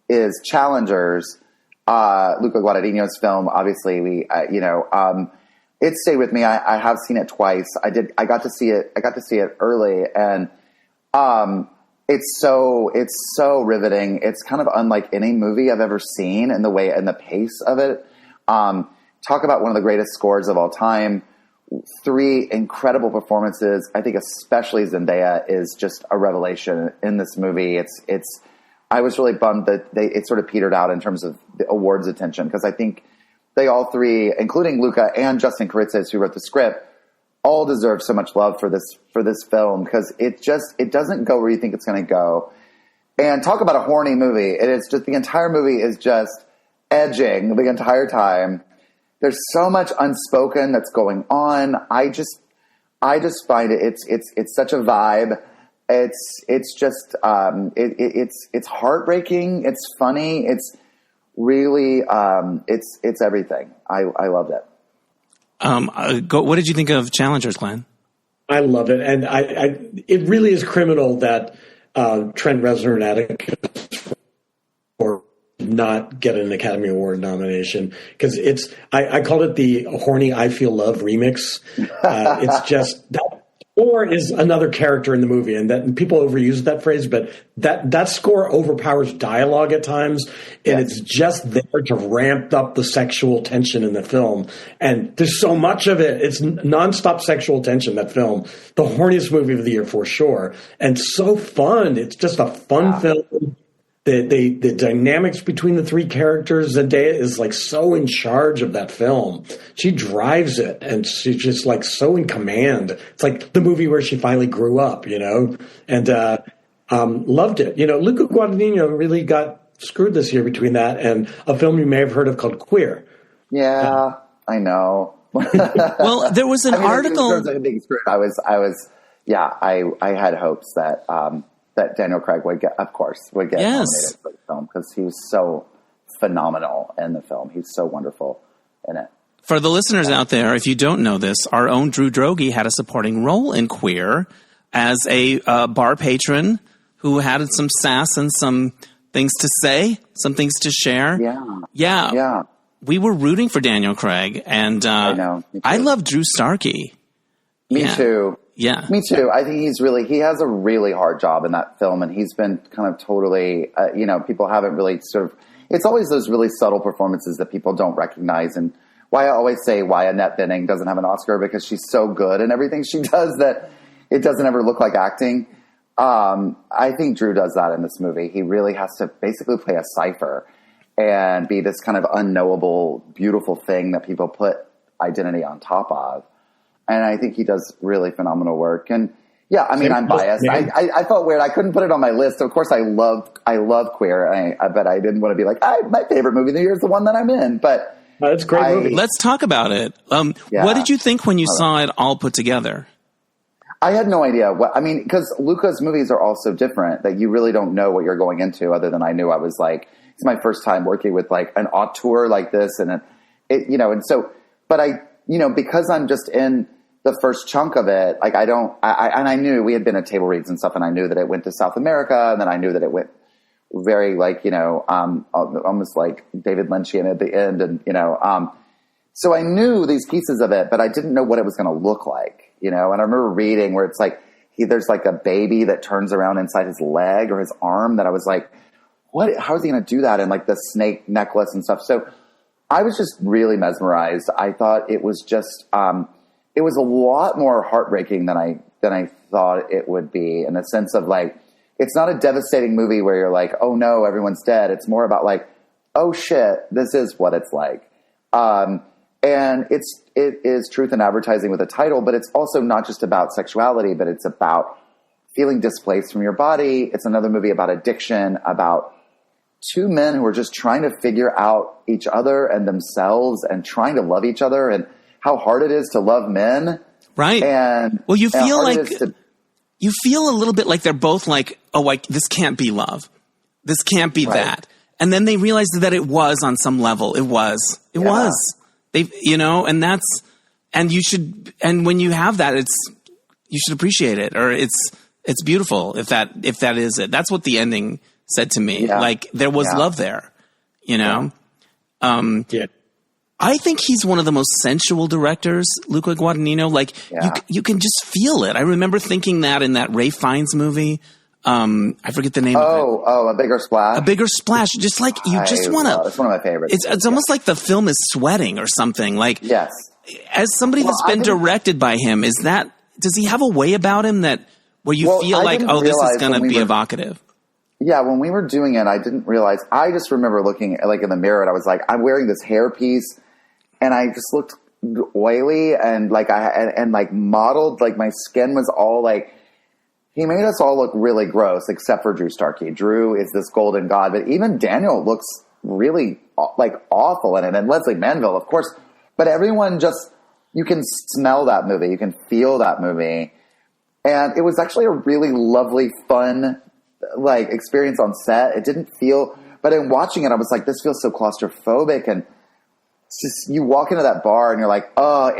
is Challengers, Luca Guadagnino's film. Obviously, it stayed with me. I have seen it twice. I got to see it early, and it's so riveting. It's kind of unlike any movie I've ever seen in the way and the pace of it. Talk about one of the greatest scores of all time. 3 incredible performances. I think especially Zendaya is just a revelation in this movie. I was really bummed that it sort of petered out in terms of the awards attention, because I think they all 3, including Luca and Justin Kuritzis, who wrote the script, all deserve so much love for this film, because it doesn't go where you think it's going to go. And talk about a horny movie. It is just, the entire movie is just edging the entire time. There's so much unspoken that's going on. I just find it's such a vibe. It's just it's heartbreaking. It's funny. It's really it's everything. I loved it. What did you think of Challengers, Glenn? I love it, and it really is criminal that Trent Reznor and Atticus or not get an Academy Award nomination, because I called it the horny I Feel Love remix. It's just that score is another character in the movie, and that people overuse that phrase, but that score overpowers dialogue at times, and it's just there to ramp up the sexual tension in the film. And there's so much of it. It's nonstop sexual tension, that film. The horniest movie of the year for sure. And so fun. It's just a fun film. The dynamics between the 3 characters, Zendaya is like so in charge of that film. She drives it, and she's just like so in command. It's like the movie where she finally grew up, and loved it. Luca Guadagnino really got screwed this year between that and a film you may have heard of called Queer. Yeah, I know. Well, there was an article. I had hopes that Daniel Craig would get nominated for the film, because he was so phenomenal in the film. He's so wonderful in it. For the listeners out there, if you don't know this, our own Drew Droege had a supporting role in Queer as a bar patron who had some sass and some things to say, some things to share. Yeah. We were rooting for Daniel Craig, and I know. I love Drew Starkey. Me too. Yeah. Me too. I think he has a really hard job in that film, and he's been kind of totally, people haven't really it's always those really subtle performances that people don't recognize. And why I always say why Annette Bening doesn't have an Oscar, because she's so good in everything she does that it doesn't ever look like acting. I think Drew does that in this movie. He really has to basically play a cipher and be this kind of unknowable, beautiful thing that people put identity on top of. And I think he does really phenomenal work. And yeah, I mean, I'm biased. I felt weird. I couldn't put it on my list. Of course, I love Queer, but I didn't want to be like, my favorite movie of the year is the one that I'm in. But it's a great movie. Let's talk about it. What did you think when you saw it all put together? I had no idea because Luca's movies are all so different that you really don't know what you're going into, other than I knew I was like, it's my first time working with like an auteur like this. And because I'm just in the first chunk of it, like I knew we had been at table reads and stuff, and I knew that it went to South America, and then I knew that it went very almost like David Lynchian at the end. And, so I knew these pieces of it, but I didn't know what it was going to look like. And I remember reading where it's like, there's like a baby that turns around inside his leg or his arm that I was like, what, how is he going to do that? And like the snake necklace and stuff. So I was just really mesmerized. I thought it was just, it was a lot more heartbreaking than I thought it would be, in the sense of like, it's not a devastating movie where you're like, oh no, everyone's dead. It's more about like, oh shit, this is what it's like. And it is truth in advertising with a title, but it's also not just about sexuality, but it's about feeling displaced from your body. It's another movie about addiction, about two men who are just trying to figure out each other and themselves and trying to love each other, and how hard it is to love men. Right. And well, you feel like you feel a little bit like they're both like, oh, this can't be love. This can't be that. And then they realized that it was on some level. It was. And when you have that, you should appreciate it, or it's beautiful if that is it. That's what the ending said to me. Yeah. Like there was love there, Yeah. I think he's one of the most sensual directors, Luca Guadagnino. Like you can just feel it. I remember thinking that in that Ralph Fiennes movie. I forget the name of it. A Bigger Splash. A Bigger Splash. Just like you just want to. It's one of my favorites. It's almost like the film is sweating or something. Like yes. As somebody that's been directed by him, does he have a way about him where you feel like, oh, this is going to be evocative? Yeah, when we were doing it, I didn't realize. I just remember looking like in the mirror, and I was like, I'm wearing this hairpiece, and I just looked oily and like modeled, like my skin was all like. He made us all look really gross, except for Drew Starkey. Drew is this golden god, but even Daniel looks really like awful in it, and Leslie Manville, of course. But everyone you can smell that movie, you can feel that movie, and it was actually a really lovely, fun like experience on set. It didn't feel, but in watching it, I was like, this feels so claustrophobic, and it's just, you walk into that bar and you're like, oh,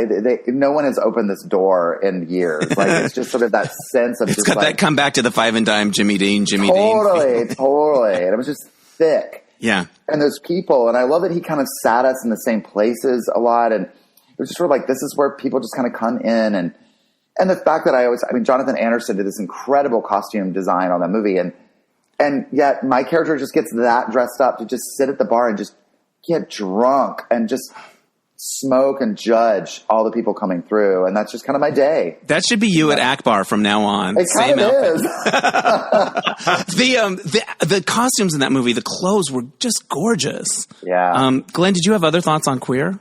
no one has opened this door in years. Like it's just sort of that sense of it's got that come back to the Five and Dime Jimmy Dean. Totally. And it was just thick. Yeah. And those people, and I love that he kind of sat us in the same places a lot, and it was just sort of like, this is where people just kind of come in, and the fact that Jonathan Anderson did this incredible costume design on that movie, and yet my character just gets that dressed up to just sit at the bar and just get drunk and just smoke and judge all the people coming through, and that's just kind of my day. That should be you at Akbar from now on. It kind of is. The costumes in that movie, the clothes were just gorgeous. Yeah. Glenn, did you have other thoughts on Queer?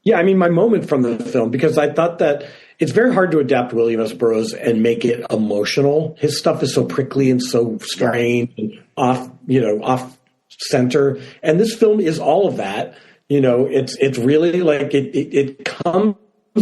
Yeah, I mean, my moment from the film, because I thought that it's very hard to adapt William S. Burroughs and make it emotional. His stuff is so prickly and so strange and off center, and this film is all of that. It's really like it comes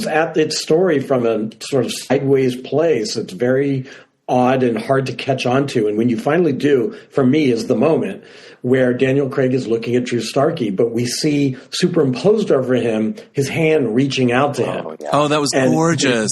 at its story from a sort of sideways place. It's very odd and hard to catch on to, and when you finally do, for me, is the moment where Daniel Craig is looking at Drew Starkey, but we see superimposed over him his hand reaching out to him. Oh, that was gorgeous.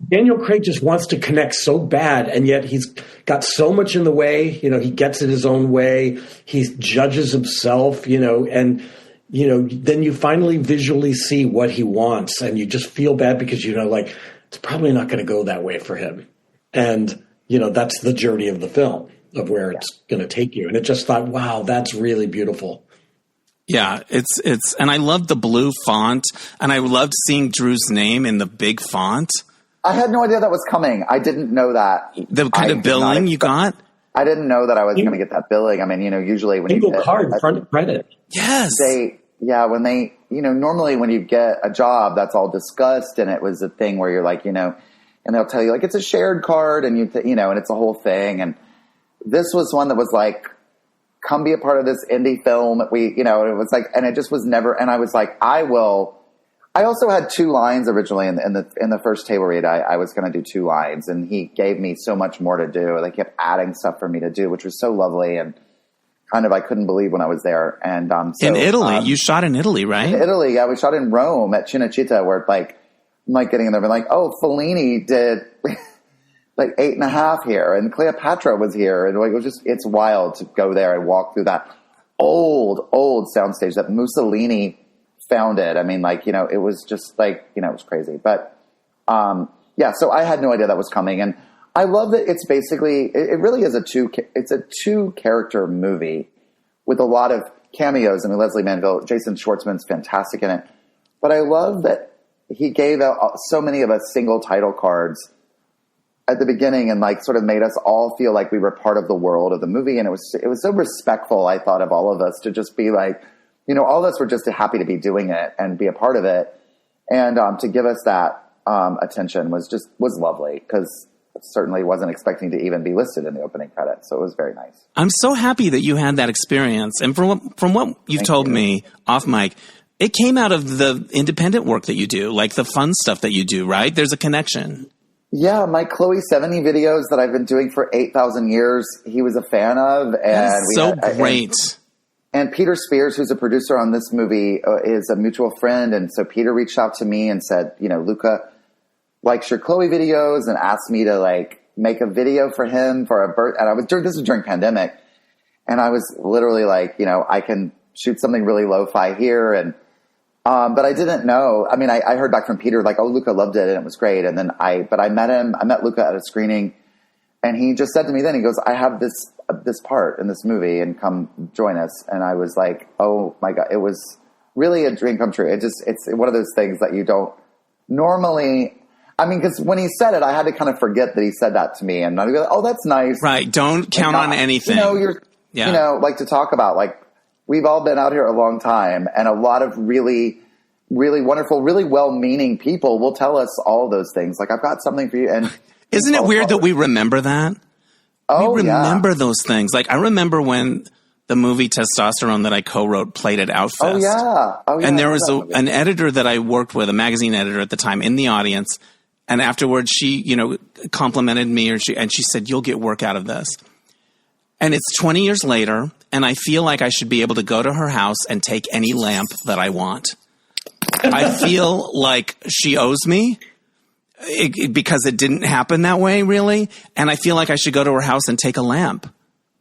Daniel Craig just wants to connect so bad, and yet he's got so much in the way. He gets it his own way. He judges himself, and then you finally visually see what he wants, and you just feel bad because it's probably not going to go that way for him. And that's the journey of the film. of where it's going to take you. And it just thought, wow, that's really beautiful. Yeah, it's, and I loved the blue font, and I loved seeing Drew's name in the big font. I had no idea that was coming. I didn't know that. The kind of billing you got? I didn't know that I was going to get that billing. I mean, usually when single card, front credit. Yes. When they, normally when you get a job, that's all discussed, and it was a thing where you're like, and they'll tell you like it's a shared card, and and it's a whole thing. And this was one that was like, come be a part of this indie film. It was like, and it just was never. And I was like, I will. I also had 2 lines originally in the first table read. I was going to do 2 lines, and he gave me so much more to do. They kept adding stuff for me to do, which was so lovely, and kind of I couldn't believe when I was there. And in Italy, you shot in Italy, right? In Italy, yeah, we shot in Rome at Cinecittà, where I'm like getting in there, and like, oh, Fellini did like 8.5 here, and Cleopatra was here, and like it's wild to go there and walk through that old soundstage that Mussolini founded. I mean, it was just it was crazy. But so I had no idea that was coming, and I love that it's basically it really is a 2 character movie with a lot of cameos. I mean, Leslie Manville, Jason Schwartzman's fantastic in it, but I love that he gave out so many of us single title cards at the beginning, and sort of made us all feel like we were part of the world of the movie, and it was so respectful, I thought, of all of us to just be like, all of us were just happy to be doing it and be a part of it. And to give us that attention was lovely, because certainly wasn't expecting to even be listed in the opening credits. So it was very nice. I'm so happy that you had that experience. And from what you've told me off mic, it came out of the independent work that you do, like the fun stuff that you do, right? There's a connection. Yeah, my Chloe Sevigny videos that I've been doing for 8,000 years, he was a fan of. And that's so great. And Peter Spears, who's a producer on this movie, is a mutual friend. And so Peter reached out to me and said, Luca likes your Chloe videos, and asked me to make a video for him for a birth. And this was during pandemic. And I was literally like, I can shoot something really lo-fi here. And, but I didn't know. I mean, I heard back from Peter, oh, Luca loved it and it was great. And then I met Luca at a screening, and he just said to me then, he goes, I have this part in this movie, and come join us. And I was like, oh my God, it was really a dream come true. It's one of those things that you don't normally, I mean, because when he said it, I had to kind of forget that he said that to me, and I'd be like, oh, that's nice. Right. Don't count on anything. To talk about, we've all been out here a long time, and a lot of really, really wonderful, really well-meaning people will tell us all those things. I've got something for you. And isn't it weird that we remember that? Oh, we remember those things. I remember when the movie Testosterone that I co-wrote played at Outfest. Oh, yeah. And there was an editor that I worked with, a magazine editor at the time, in the audience. And afterwards, she, complimented me, and she said, "You'll get work out of this." And it's 20 years later, and I feel like I should be able to go to her house and take any lamp that I want. I feel like she owes me. Because it didn't happen that way, really. And I feel like I should go to her house and take a lamp.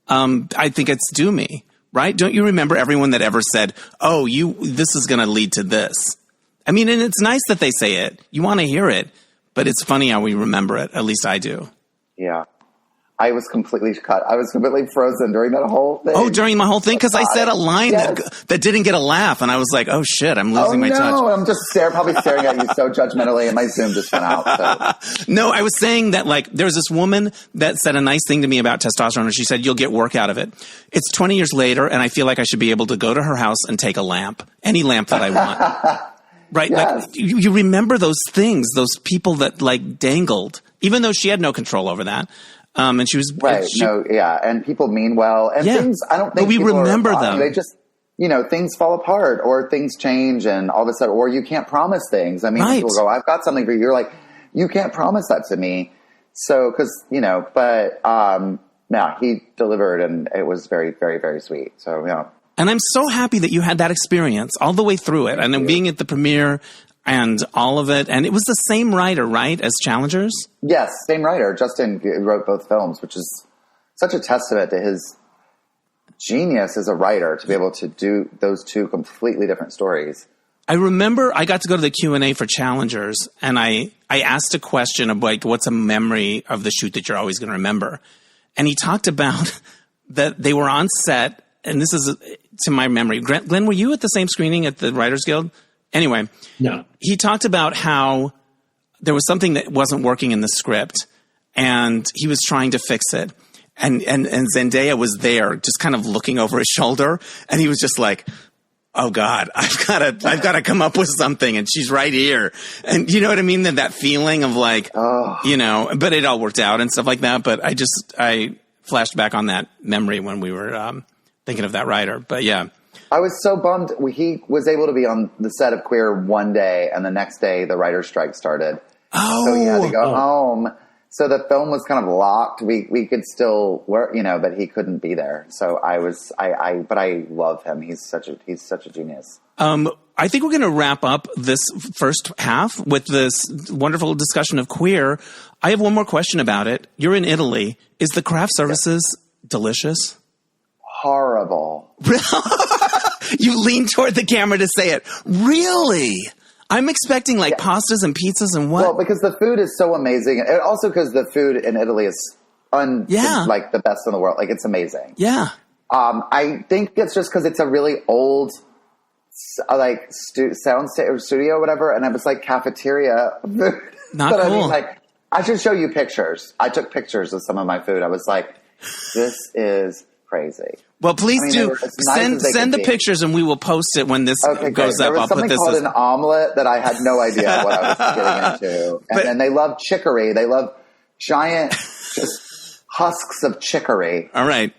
I think it's due me, right? Don't you remember everyone that ever said, oh, this is going to lead to this? I mean, and it's nice that they say it. You want to hear it, but it's funny how we remember it. At least I do. Yeah. I was completely cut. I was completely frozen during that whole thing. Oh, during my whole thing? Because I said a line that didn't get a laugh, and I was like, oh, shit, I'm losing my touch. I'm just probably staring at you so judgmentally, and my Zoom just went out. So. No, I was saying that, there was this woman that said a nice thing to me about testosterone, and she said, you'll get work out of it. It's 20 years later, and I feel like I should be able to go to her house and take a lamp, any lamp that I want. Right? Yes. You remember those things, those people that, dangled, even though she had no control over that. And she was right. And people mean well, and things. I don't think we remember them. They just, things fall apart, or things change, and all of a sudden, or you can't promise things. I mean, people go, "I've got something for you." You're like, "You can't promise that to me." So, because he delivered, and it was very, very, very sweet. So, And I'm so happy that you had that experience all the way through it, and then being at the premiere. And all of it. And it was the same writer, right, as Challengers? Yes, same writer. Justin wrote both films, which is such a testament to his genius as a writer to be able to do those 2 completely different stories. I remember I got to go to the Q&A for Challengers, and I asked a question of, what's a memory of the shoot that you're always going to remember? and he talked about that they were on set, and this is to my memory. Glenn, were you at the same screening at the Writers Guild? Anyway, no. He talked about how there was something that wasn't working in the script, and he was trying to fix it. And Zendaya was there, just kind of looking over his shoulder, and he was just like, "Oh God, I've got to come up with something," and she's right here. And you know what I mean? That feeling of like, you know, but it all worked out and stuff like that. But I flashed back on that memory when we were thinking of that writer. But yeah. I was so bummed. He was able to be on the set of Queer one day, and the next day the writer's strike started. Oh. So he had to go home. So the film was kind of locked. We could still work, you know, but he couldn't be there. So but I love him. He's such a genius. I think we're going to wrap up this first half with this wonderful discussion of Queer. I have one more question about it. You're in Italy. Is the craft services delicious? Horrible. You lean toward the camera to say it. Really? I'm expecting like pastas and pizzas and what? Well, because the food is so amazing. And also because the food in Italy is like the best in the world. Like, it's amazing. Yeah. I think it's just because it's a really old like sound studio or whatever. And it was like cafeteria food. Not but cool. I mean, like, I should show you pictures. I took pictures of some of my food. I was like, this is crazy. Well, please do send the pictures, and we will post it when this goes up. There was something called an omelet that I had no idea what I was getting into. And they love chicory. They love giant just husks of chicory. All right.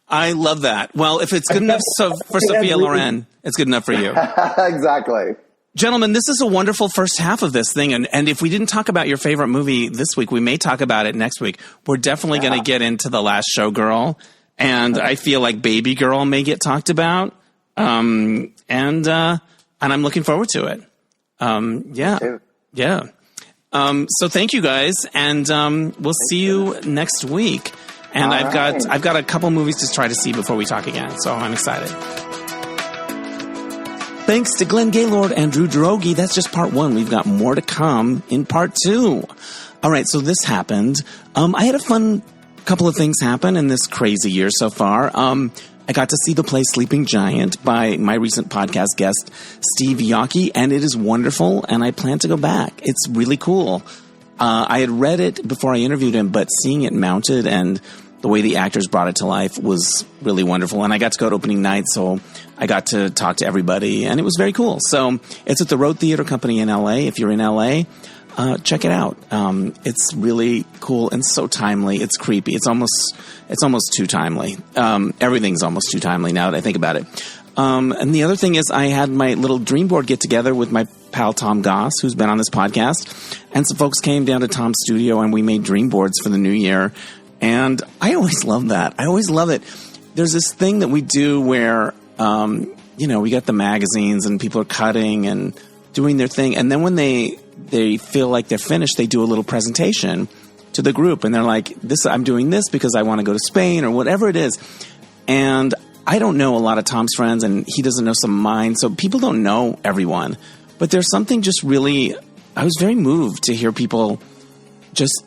I love that. Well, if it's good enough for Sophia Loren, it's good enough for you. Exactly. Gentlemen, this is a wonderful first half of this thing. And if we didn't talk about your favorite movie this week, we may talk about it next week. We're definitely going to get into The Last Showgirl. And I feel like Baby Girl may get talked about. And I'm looking forward to it. Yeah. So thank you guys. And we'll see you next week. And I've got a couple movies to try to see before we talk again. So I'm excited. Thanks to Glenn Gaylord and Drew Droege. That's just part one. We've got more to come in part two. All right, so this happened. I had a fun couple of things happen in this crazy year so far. I got to see the play Sleeping Giant by my recent podcast guest, Steve Yockey, and it is wonderful, and I plan to go back. It's really cool. I had read it before I interviewed him, but seeing it mounted and the way the actors brought it to life was really wonderful. And I got to go to opening night, so I got to talk to everybody, and it was very cool. So it's at the Road Theater Company in L.A. If you're in L.A., check it out. It's really cool and so timely. It's creepy. It's almost too timely. Everything's almost too timely now that I think about it. And the other thing is I had my little dream board get together with my pal Tom Goss, who's been on this podcast. And some folks came down to Tom's studio and we made dream boards for the new year. And I always love that. I always love it. There's this thing that we do where, we got the magazines and people are cutting and doing their thing. And then when they feel like they're finished, they do a little presentation to the group. And they're like, I'm doing this because I want to go to Spain or whatever it is. And I don't know a lot of Tom's friends, and he doesn't know some of mine. So people don't know everyone. But there's something just really, I was very moved to hear people just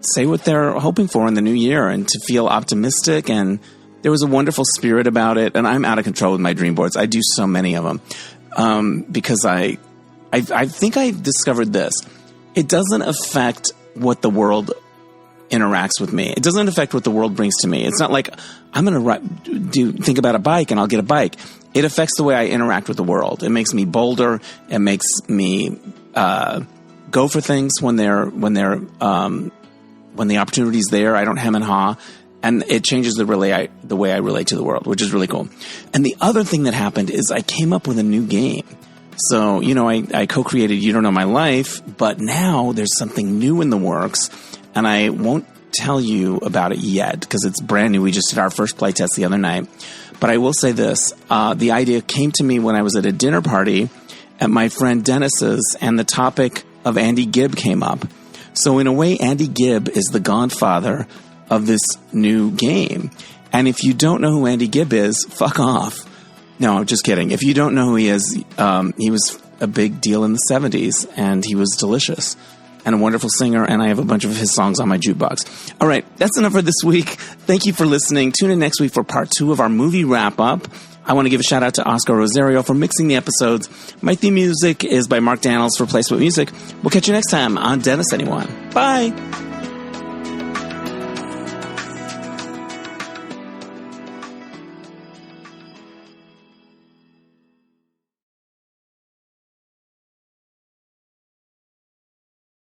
say what they're hoping for in the new year and to feel optimistic. And there was a wonderful spirit about it. And I'm out of control with my dream boards. I do so many of them because I think I discovered this. It doesn't affect what the world interacts with me. It doesn't affect what the world brings to me. It's not like I'm going to think about a bike and I'll get a bike. It affects the way I interact with the world. It makes me bolder. It makes me go for things when the opportunity's there. I don't hem and haw. And it changes the way I relate to the world, which is really cool. And the other thing that happened is I came up with a new game. So, I co-created You Don't Know My Life, but now there's something new in the works, and I won't tell you about it yet because it's brand new. We just did our first playtest the other night. But I will say this. The idea came to me when I was at a dinner party at my friend Dennis's, and the topic of Andy Gibb came up. So in a way, Andy Gibb is the godfather of this new game. And if you don't know who Andy Gibb is, fuck off. No, I'm just kidding. If you don't know who he is, he was a big deal in the 70s, and he was delicious. and a wonderful singer, and I have a bunch of his songs on my jukebox. All right, that's enough for this week. Thank you for listening. Tune in next week for part 2 of our movie wrap-up. I want to give a shout-out to Oscar Rosario for mixing the episodes. My theme music is by Mark Daniels for Placement Music. We'll catch you next time on Dennis Anyone. Bye!